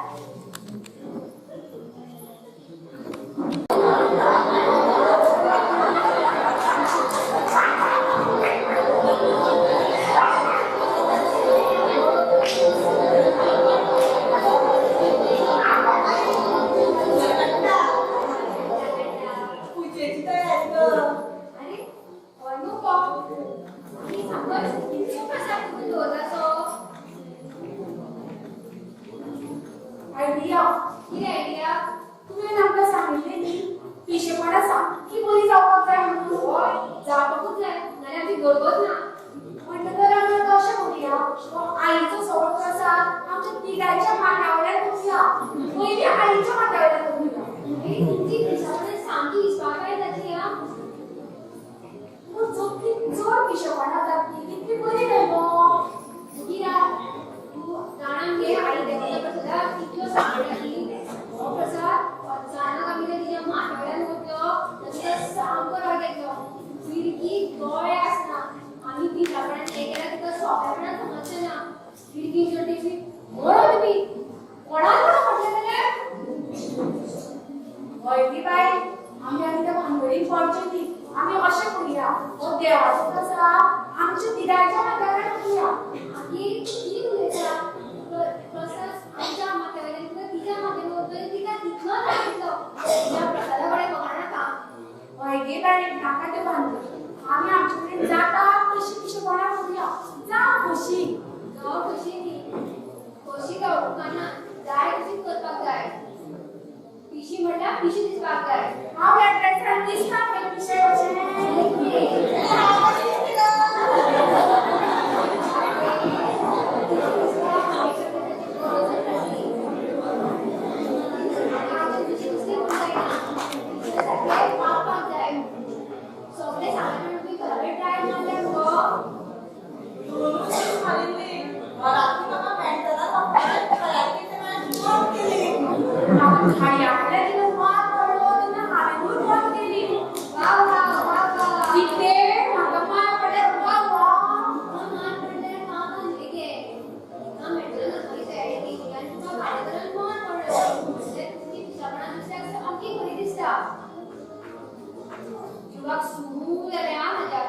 पूजेची तयारी कर. अरे नको मी सांगत किती प्रसाद करून दवरलासो. आयडिया कितें आयडिया? तुवें आमकां सांगिल्लें न्ही पिशेपणां सामकी बरी जावपाक जाय म्हणून. हय जावपाकूच जाय नाल्यार आमची गडबड ना. म्हणटकर आमी आतां अशें करुया, आईचो सगळो प्रसाद आमच्या तिगांच्या माथ्यावयल्यान दवरुया. पयलीं आईच्या माथ्यावयल्यान दवरुया. अरे तुमची पिशेपणां सामकी विस्वासाय जातली आं. पूण जितली चड पिशेपणां जातली तितली बरी न्हय गो. कित्याक तूं जाणां घे आई देवाच्या प्रसादाक कितल्यो सांगली. हो प्रसाद अचानक आमी जर तिच्या माथ्यावयल्यान दवरलो जाल्यार सामको राग येतलो. खिडकी दोळे आसना. आमी पिशेपणां हें केल्यार तुका सोंपेपणान समजचें ना. खिडकी जर तेची म्हणून तुमी कोणाक म्हटलें जाल्यार हय ती बाई, आमी आतां त्या भानगडीन पडचें न्ही. आमी अशें करुया, हो देवाचो प्रसाद आमच्या तिगांच्या माथ्यावयल्यान दवरुया. आगे कितें उलयता? प्रसाद आमच्या माथ्यावयल्यान तुका तिच्या माथ्यान दवरतलो तिका तितलो राग येतलो. त्या प्रसादा कडेन बघनाका. हय गे बाई, नाका तें भानगडी. आमी आमचे कडेन जाता तशी पिशेपणां करुया. जावं कशी. जावं कशी न्ही. कशी जावं उपकारना. जाय तशीच करपाक जाय. पिशी म्हणल्यार पिशी दिसपाक जाय. हांव ह्या ड्रेसान दिसता खंय पिशे सगळे सामान तुम्ही घराकडे ट्राय मारल्यार गो. घरातली म्हाका मेळटना तो तयारी केली. आपण खायला दिवस मार पडलो तेन्ना हांवेनूच बंद केली. वा वा वा वा. कितें म्हाका मार पडल्यार वा वा. मार पडल्यार काम आसलें गे. तिका मेळटलो ना खंय तयारी केली आनी तुका भाड्या करून मार पडलो. म्हणजे तुमची पिशेपणां दुसऱ्याक सामकी बरी दिसता. जिवाक सूर जालें आं म्हाज्या.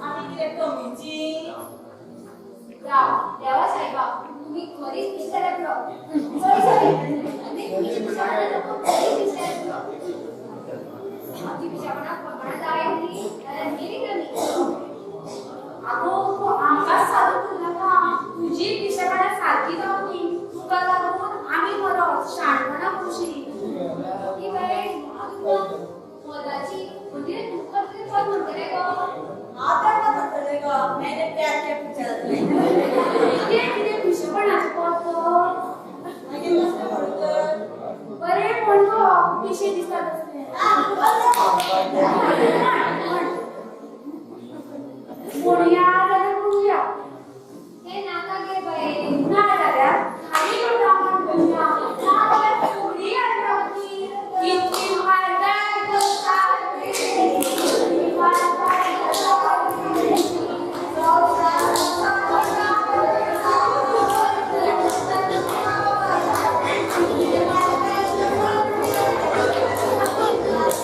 आमी कितें कमीची? देवा सायबा तुम्ही खरीच विचारत राहो. सॉरी आनी तुमची पिशेपणां नको खरीच विचारत राहो. आमची पिशेपणां फकाणां जाय न्ही जाल्यार गेली कमी. आगो तूं आमकांच सादू करनाका. तुजी पिशेपणां सारकी जावं न्ही तुका लागून आमी परत शाणपणां करशी. की बाई तुका मदाची म्हणजे तुका तुजें पद म्हणटलें गो. हांव तेका म्हणटलें गो. मेरे प्यार के पिक्चरांतलें. कितें कितें पिशेपणाचें पद तो. मागीर कसलें म्हणून तर? बरें म्हण गो, पिशे दिसता तसलें. म्हणुया जाल्यार करुया. हें नाका गे बाई. ना जाल्यार खाली प्रमाण करुया. ना जाल्यार थोडी आयदनावती. कितली मारदार करता कितली मारदार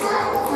Thank you.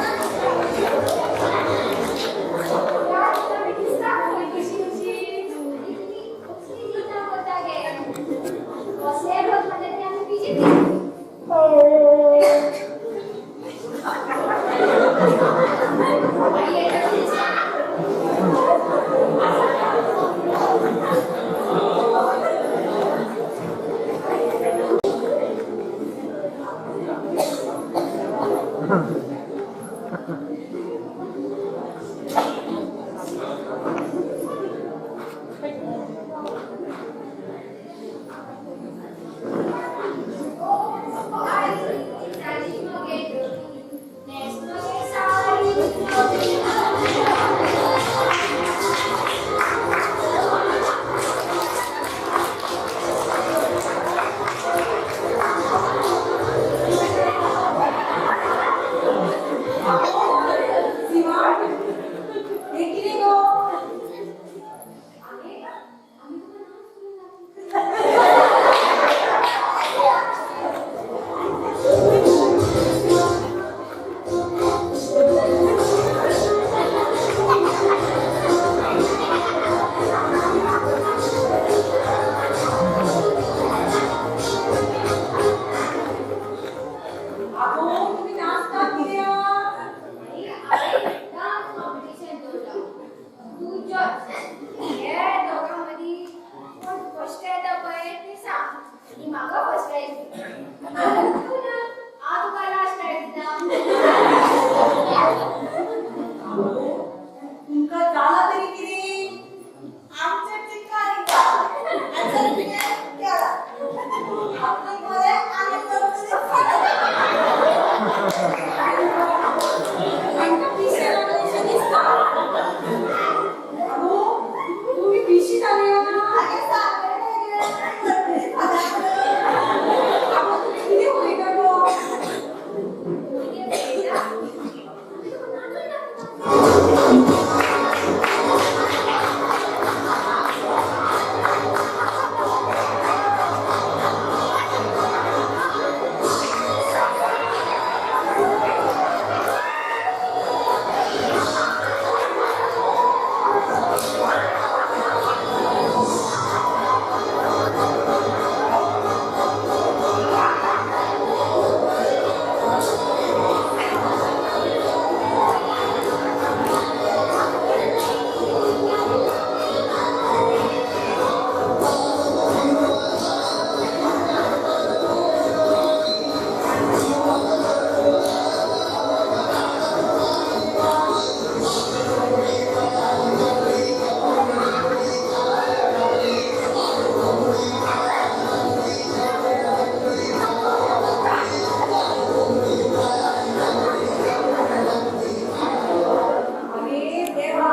अरे देवा,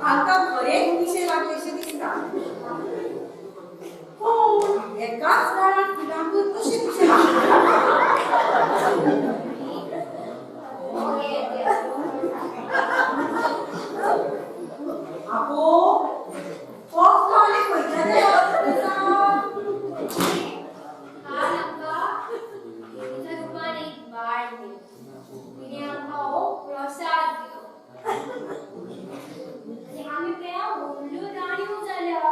आमका खरेच विषय वाटलेशे दिसता. हो, एकाच वेळार तिगांकून कशे विषय आगो, फक्त आनी खंयच्या तरी काल आमकां देवीच्या रुपान एक बाळ दिलो. तिने आमकां हो प्रसाद दिलो. आनी आमी त्या व्हडल्यो राणयो जाल्या.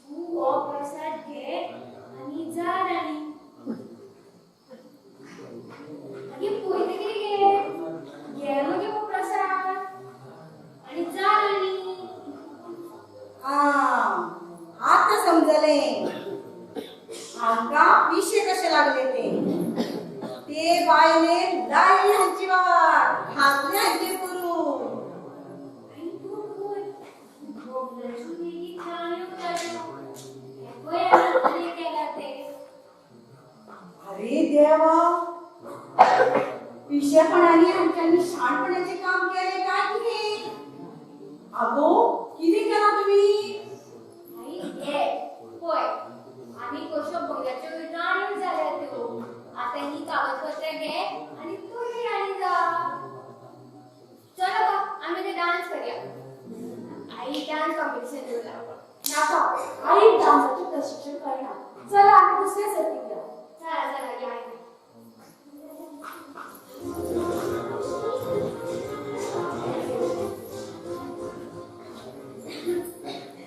तूं हो प्रसाद घे आनी जा राणी. आगे पयलीं कितें घे? घे मगे हो प्रसाद आनी जा राणी. आता समजलें. आमका पिशे कशे लागले ते बायले लायली हांची वाट, हातले हांचे करून. आणि तू कोण? भोगल्याची वेगळी राणयो जाल्यो. हे पळय हाताने केला ते. अरे देवा, पिशेपणाने हांच्यांनी शाणपणाचे काम केले काय कितें? आगो, कितें केला तुम्ही? आई घे पळय आमी कश्यो भोगल्याच्यो राणयो जाल्या त्यो. आता ही कागदपत्र घे आणि तू ही राणी जा. चलो गो आमी ते डान्स करूया. आई डान्स कॉम्पिटिशन ठेवला. नाका, आई डान्साचे प्रशिक्षण करना. चला आम्ही दुसऱ्या सर्तीक या. चला चला या आई.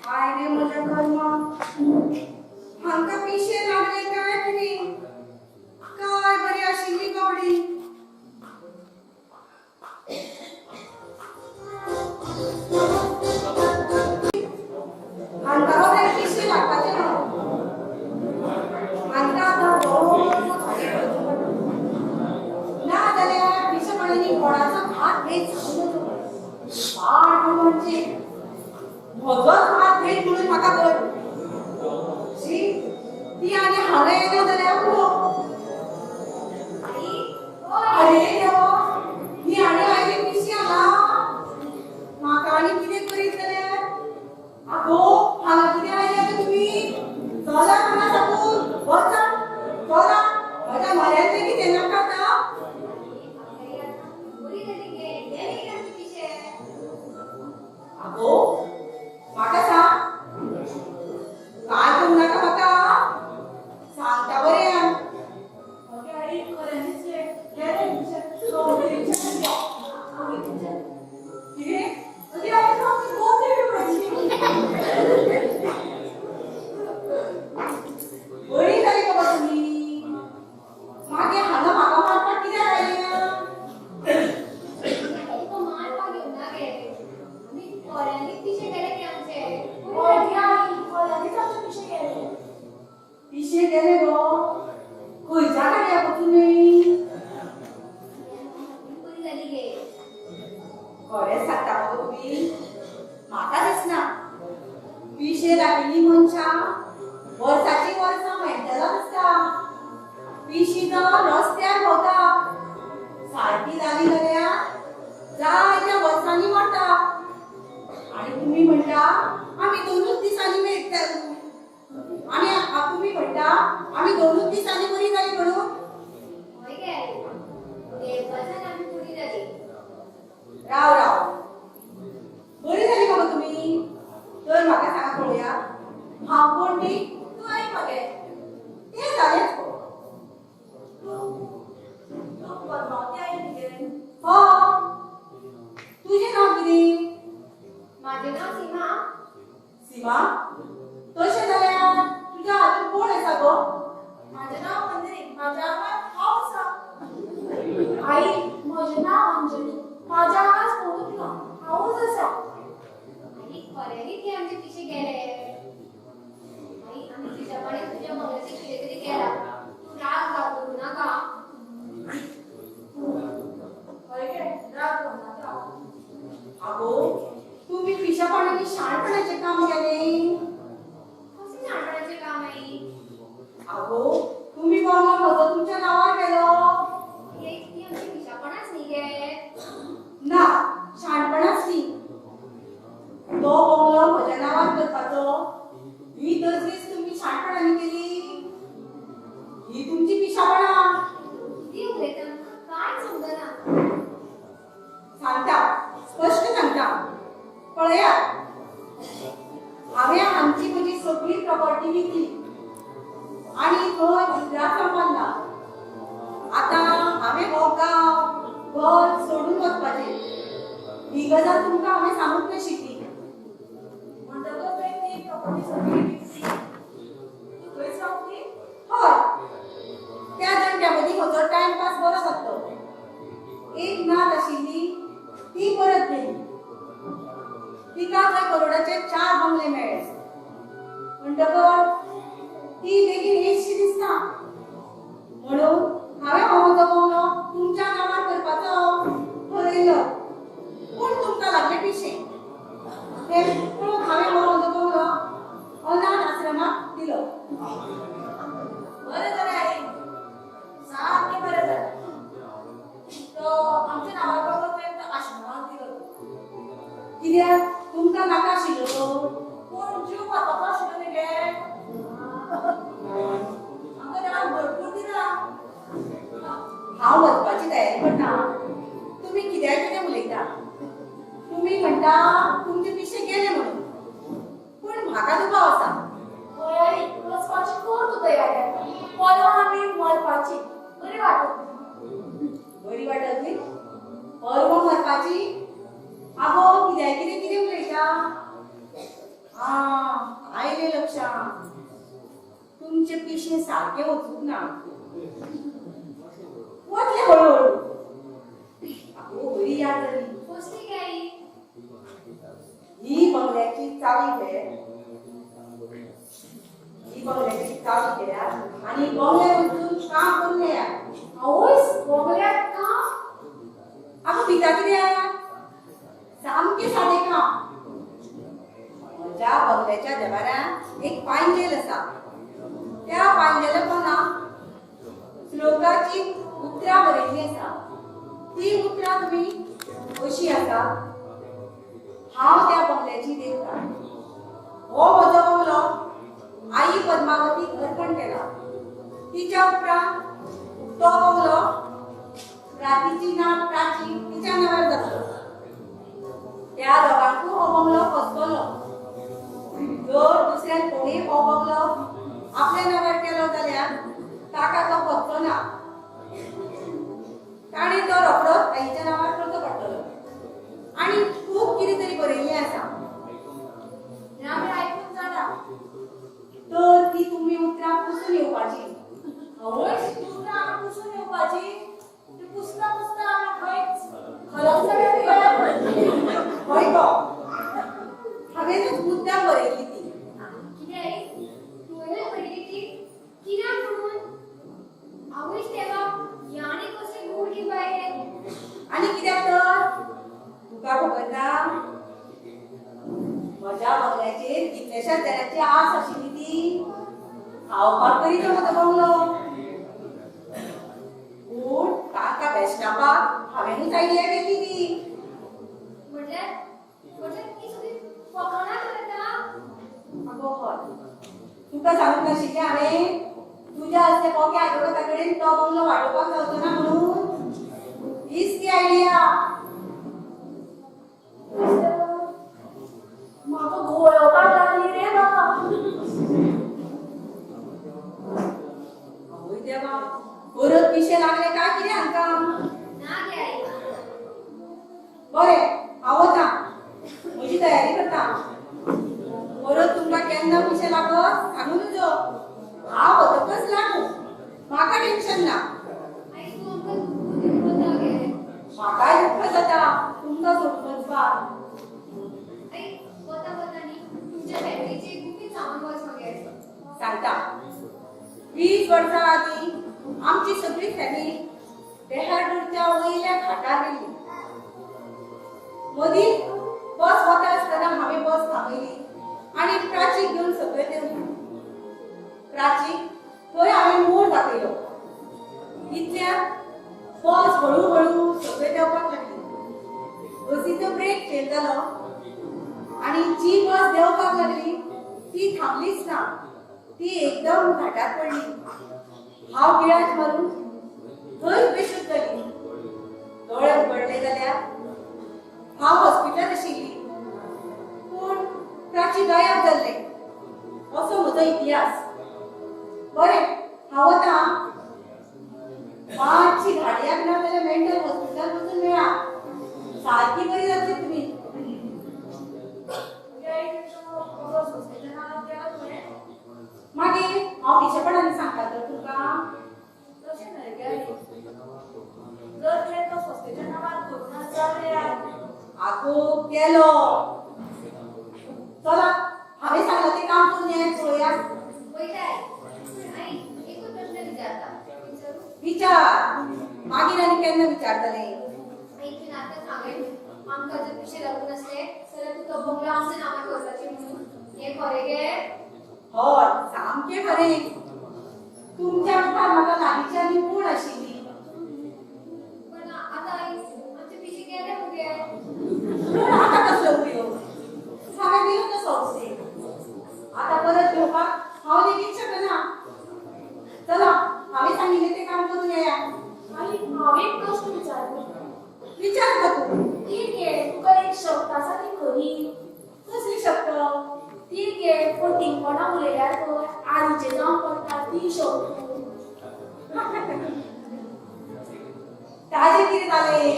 काय रे म्हज्या कर्मा, हांका पिशे लागले काय कितें? काय बरी आशिल्ली कवडी. हांका बरे पिशे लागपाचे ना. हांका आतां बरो खाली पडचो ना जाल्यार पिशेपणांनी कोणाचो हात घेत जावं पाड म्हणजे म्हजोच हात घेत म्हणून म्हाका कर. शी, ती आनी हांवें येना जाल्यार पुरो. आई अरे देवा, ही आनी आयली पिशी हांगा. म्हाका आनी कितें करीत जाल्यार? आगो, हांगा कितें आयले आतां तुमी? चला हांगा साकून, वचा, चला. म्हज्या म्हऱ्यांत लेगीत यें नाका आतां. आई आता बरी जाली घे. घे बेगीन आमचे पिशे. आगो, म्हाका सांग, काय करूं नाका म्हाका? सांगता बरें हांव. ओके आई, खरें दिसलें. घे रे पिशे. कितें? अगे आई, सामकी गोंदळ येवपाची. बरी जाली बाबा तुमी. मागे हांगा म्हाका मारपाक कित्याक आयल्या? तुका मारपाक येवना गे. आमी खोऱ्यांनी पिशे गेले गे आमचे. ओके आई, कोणानेच आमचे पिशे गेले. पिशे गेले गो. खंयच्या गाडया गो तुमी? बरी जाली गे. खरेंच सांगता गो तुमी? म्हाका दिसना. पिशे दाखयली मनशां वर्साची वर्सां मेंटल आसता. पिशी जावन रस्त्यार भोंवता. सारकी जाली जाल्यार जायत्या वर्सांनी मरता. आनी तुमी म्हणटा आमी 2 दिसांनी मेळटले. आनी तुमी म्हणटा आमी 2 दिसांनी बरी जाली म्हणून. होय गे आई. देवपाच्यान आमी बरी जाली. राव राव, बरी जाली बाबा तुमी. तर म्हाका सांगा पळोवया, हांव कोण ती? तूं आनी मगे तें जालेंच गो. तूं तूं पद्मावती आयली तुगेन? तुजें नांव कितें? आई हय. तुजें नांव कितें? नांव पद्मावती. तुजें नांव कितें? तुजें नांव कितें? तुजें नांव कितें? सीमा तशें जाल्यार तुज्या हातून कोण आसा गो? माझे नाव अंजली, माझ्या अंगात हाव आसा. आई, माझे नाव अंजली, माझ्या अंगात कोणूच ना, हावच आसा. आई खऱ्यांनी ते आमचे पिशे गेले. आई आम्ही तिच्याकडे तुझ्या बंगल्याचे कितें तरी केला. तू राग करू नाका. हय गे, राग करू नाका. आगो तुम्ही पिशापणाने शाणपणाचे काम केले. कसं शाणपणाचे काम आई? आगो तुम्ही बंगलो म्हजो तुमच्या नावार केलो. ती आमची पिशापणाच न्ही गे. ना शाणपणाच ती. तो बंगलो म्हज्या नावार करपाचो ही तजवीज तुम्ही शाणपणाने केली. ही तुमची पिशापणा. किती उलयता काय समजना. सांगता स्पष्ट सांगता पळयात हांवें आमची म्हजी सगळी प्रॉपर्टी विकली आणि थंय दुसऱ्याक सांबाळला. आतां हांवें हो गांव घर सोडून वचपाचें. ही गजाल तुमकां हांवें सांगूंक नाशिल्ली. म्हणटकच तुवें ती प्रॉपर्टी सगळी विकली. तू थंयच रावतली? हय त्या जाणट्या मदीं म्हजो टायमपास बरो जातलो. एक नात आशिल्ली ती परत गेली. तिका थंय करोडाचे 4 बंगले मेळ्ळे. म्हणटकच ती बेगीन येयशी दिसता. म्हणून हांवें हो म्हजो बंगलो तुमच्या नांवार करपाचो थारायलो. पूण तुमकां लागले पिशे. तें पळोवन हांवें हो म्हजो बंगलो अनाथ आश्रमाक दिलो. बरें जालें आई, सामकें बरें जालें. तो आमच्या नांवार बंगलो तुवें तो आश्रमाक दिलो. कित्याक तुमकां नाका आशिल्लो तो. पूण जीव वाचपाचो आशिल्लो न्ही गे. आमकां देवान भरपूर दिला. हांव वचपाची तयारी करता. तुम्ही कित्याक उलयता. तुम्ही म्हणटा तुमचे पिशे गेले म्हणून. पूण म्हाका दुबाव आसा. हय आई, वचपाची कोण तूं तयार. परवा आमी मरपाची. बरी वाटत. बरी वाटतली परवो मरपाची. आगो कितें उलयता. आयले लक्षांत. तुमचे पिशे सारके वचूंक ना. वतले हळूहळू. आगो बरी याद जाली. कसली गे आई? ही बंगल्याची चावी घे. ही बंगल्याची चावी घ्या आणि बंगल्यात वचून काम करून या. आवयस बंगल्यात का? आगो भिता कित्याक. सामकें सादें काम. म्हज्या बंगल्याच्या देवाऱ्यान एक पांजेल आसा. त्या पांजेला पोंदाक श्लोकाची उतरां बरयल्लीं आसा. ती उतरां तुमी अशीं आसा. हांव त्या बंगल्याची देवता. हो म्हजो बंगलो आई पद्मावतीक अर्पण केला. तिच्या उपरांत तो बंगलो रातीची नात प्राची तिच्या नांवार जातलो. त्या दोगांकूय हो बंगलो फसतलो. जर दुसऱ्यान कोणी हो बंगलो आपल्या नांवार केलो जाल्यार ताका तो फसचो ना. ताणें तो रोखडोच आईच्या नांवार करचो पडटलो. आनी खूब कितें तरी बरयल्लें आसा. हें आमी आयकून जाता. तर ती तुमी उतरां पुसून येवपाची. आवयस तूं तर आमी पुसून येवपाची. ती पुसता पुसता आमी खंयच खलास जाल्यार हय गो हांवेनच मुद्दाम बरयल्ली ती. कितें आई? तुवें बरयली ती? कित्याक म्हणून? आवयस देवा, ह्या आनी कसली गुड गे बाये. आनी कित्याक तर तुका खबर ना. म्हज्या बंगल्याचेर कितल्याशाच जाणांची आस आशिल्ली ती. खावपाक तरी तो म्हजो बंगलो. पूण ताका बेश्टापाक हांवेनूच आयडिया केल्ली ती. म्हटल्यार ती सगळी फकाणां करता. आगो हय तुका सांगूंक नाशिल्लें हांवें. तुज्या हस्ते मोग्या आजोबाचा कडेन तो बंगलो वाडोवपाक जावचो ना म्हणून. हीच ती आयडिया. म्हाका घोळोवपाक लागली रे बाबा. आवय देवा परत पिशे लागले काय कितें हांकां. ना गे आई. बरें हांव वता. म्हजी तयारी करता. परत तुमका सोडून वचपाक. आई वता वतानी तुमच्या फॅमिलीची खूप सामान वच मागे सांगता 20 वर्सां आदीं आमची सगळी फॅमिली डेहराडूनच्या वयल्या घाटार गेली. मदीं बस वता आसतना हांवें बस थांबयली आनी प्राचीक घेवन सकयल देवली. प्राचीक थंय हांवें मोड दाखयलो. इतल्यान बस हळू सकयल देंवपाक लागली. बसीचो ब्रेक फेल जालो आनी जी बस देंवपाक लागली ती थांबलीच ना. ती एकदम घाटार पडली. हांव गिळात मारून थंय बेशुद्ध जाली. दोळे उगडले जाल्यार हांव हॉस्पिटलांत आशिल्ली. पूण प्राची गायब जाल्ले असो म्हजो इतिहास. बरें हांव वतां. मातशी गाडयाक ना जाल्यार मेंटल हॉस्पिटलांत वचून मेळा. सारकी बरी जातली तुमी. मागीर हांव पिशेपणांनी सांगता तर तुका तशें न्हय गे. जर ते तो स्वस्तेच्या नांवार करून जाल्यार आगो केलो. चला हांवें सांगलां तें काम करून यें पळोवया. वयताय आई एकूच प्रश्न विचारता विचारू विचार. मागीर आनी केन्ना विचारतले. आई तू आता सांगेन आमकां जर पिशे लागून असले जाल्यार तू तो बंगलो आमच्या नांवार करपाची म्हणून हे खरें गे. हय सामकें खरें. तुमच्या मुखार म्हाका लागींची आनी पूण आशिल्ली. पण आता आई आमचे पिशे गेले मगे. पूण आतां कसलो उपयोग. हांवें दिलो तो संस्थेक. आतां परत घेवपाक हांव लेगीत शकना. चला हांवें सांगिल्लें तें काम करून येया. आई हांव एक प्रश्न विचारलो. विचार गो तूं. ठीक आहे तुका एक शक्त आसा ती खरी. कसली शक्त. ठीक आहे फटींगपणां उलयल्यार पळय आलीचे जावन पडटा ती शक्त. ताजें कितें जालें.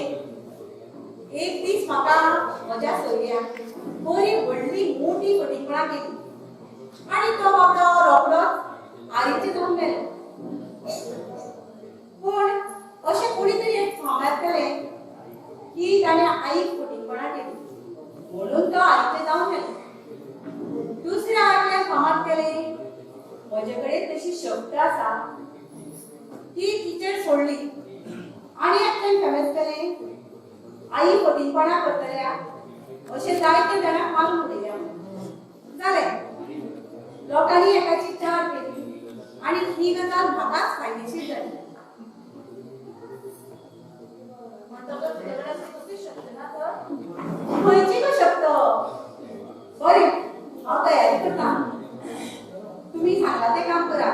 एक दीस म्हाका म्हज्या सोयऱ्याक बरी व्हडली मोठी फटींगपणां केली आनी तो बाबडो रोखडोच आईचे जावन गेलो. पूण अशें कोणी तरी एक फामाद केलें की ताणें आईक फटींगपणां केली म्हणून तो आईचे जावन गेलो. दुसऱ्या आईक फामाद केलें म्हजे कडेन तशी शक्त आसा ती टिचर सोडली आनी एकट्यान फेमस केलें आई फटींगपणां करतल्या अशें जायते जाणांक मारून उडयल्या. जालें. लोकांनी एकाची चार केली आनी ही गजाल म्हाकाच फायदेशीर जाली. म्हणटकच तुजे कडेन कसली शक्त ना तर. खंयची गो शक्त. बरें हांव तयारी करता. तुमी सांगला तें काम करा.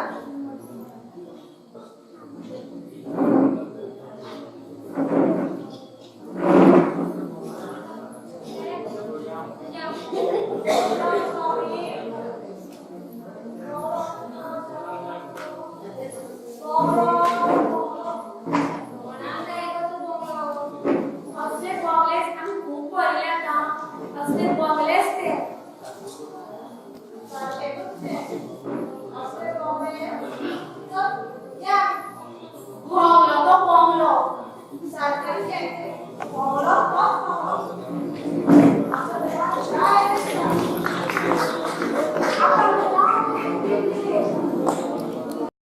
असले बॉगलेस आमी खूब पळयले आतां. असले बॉगले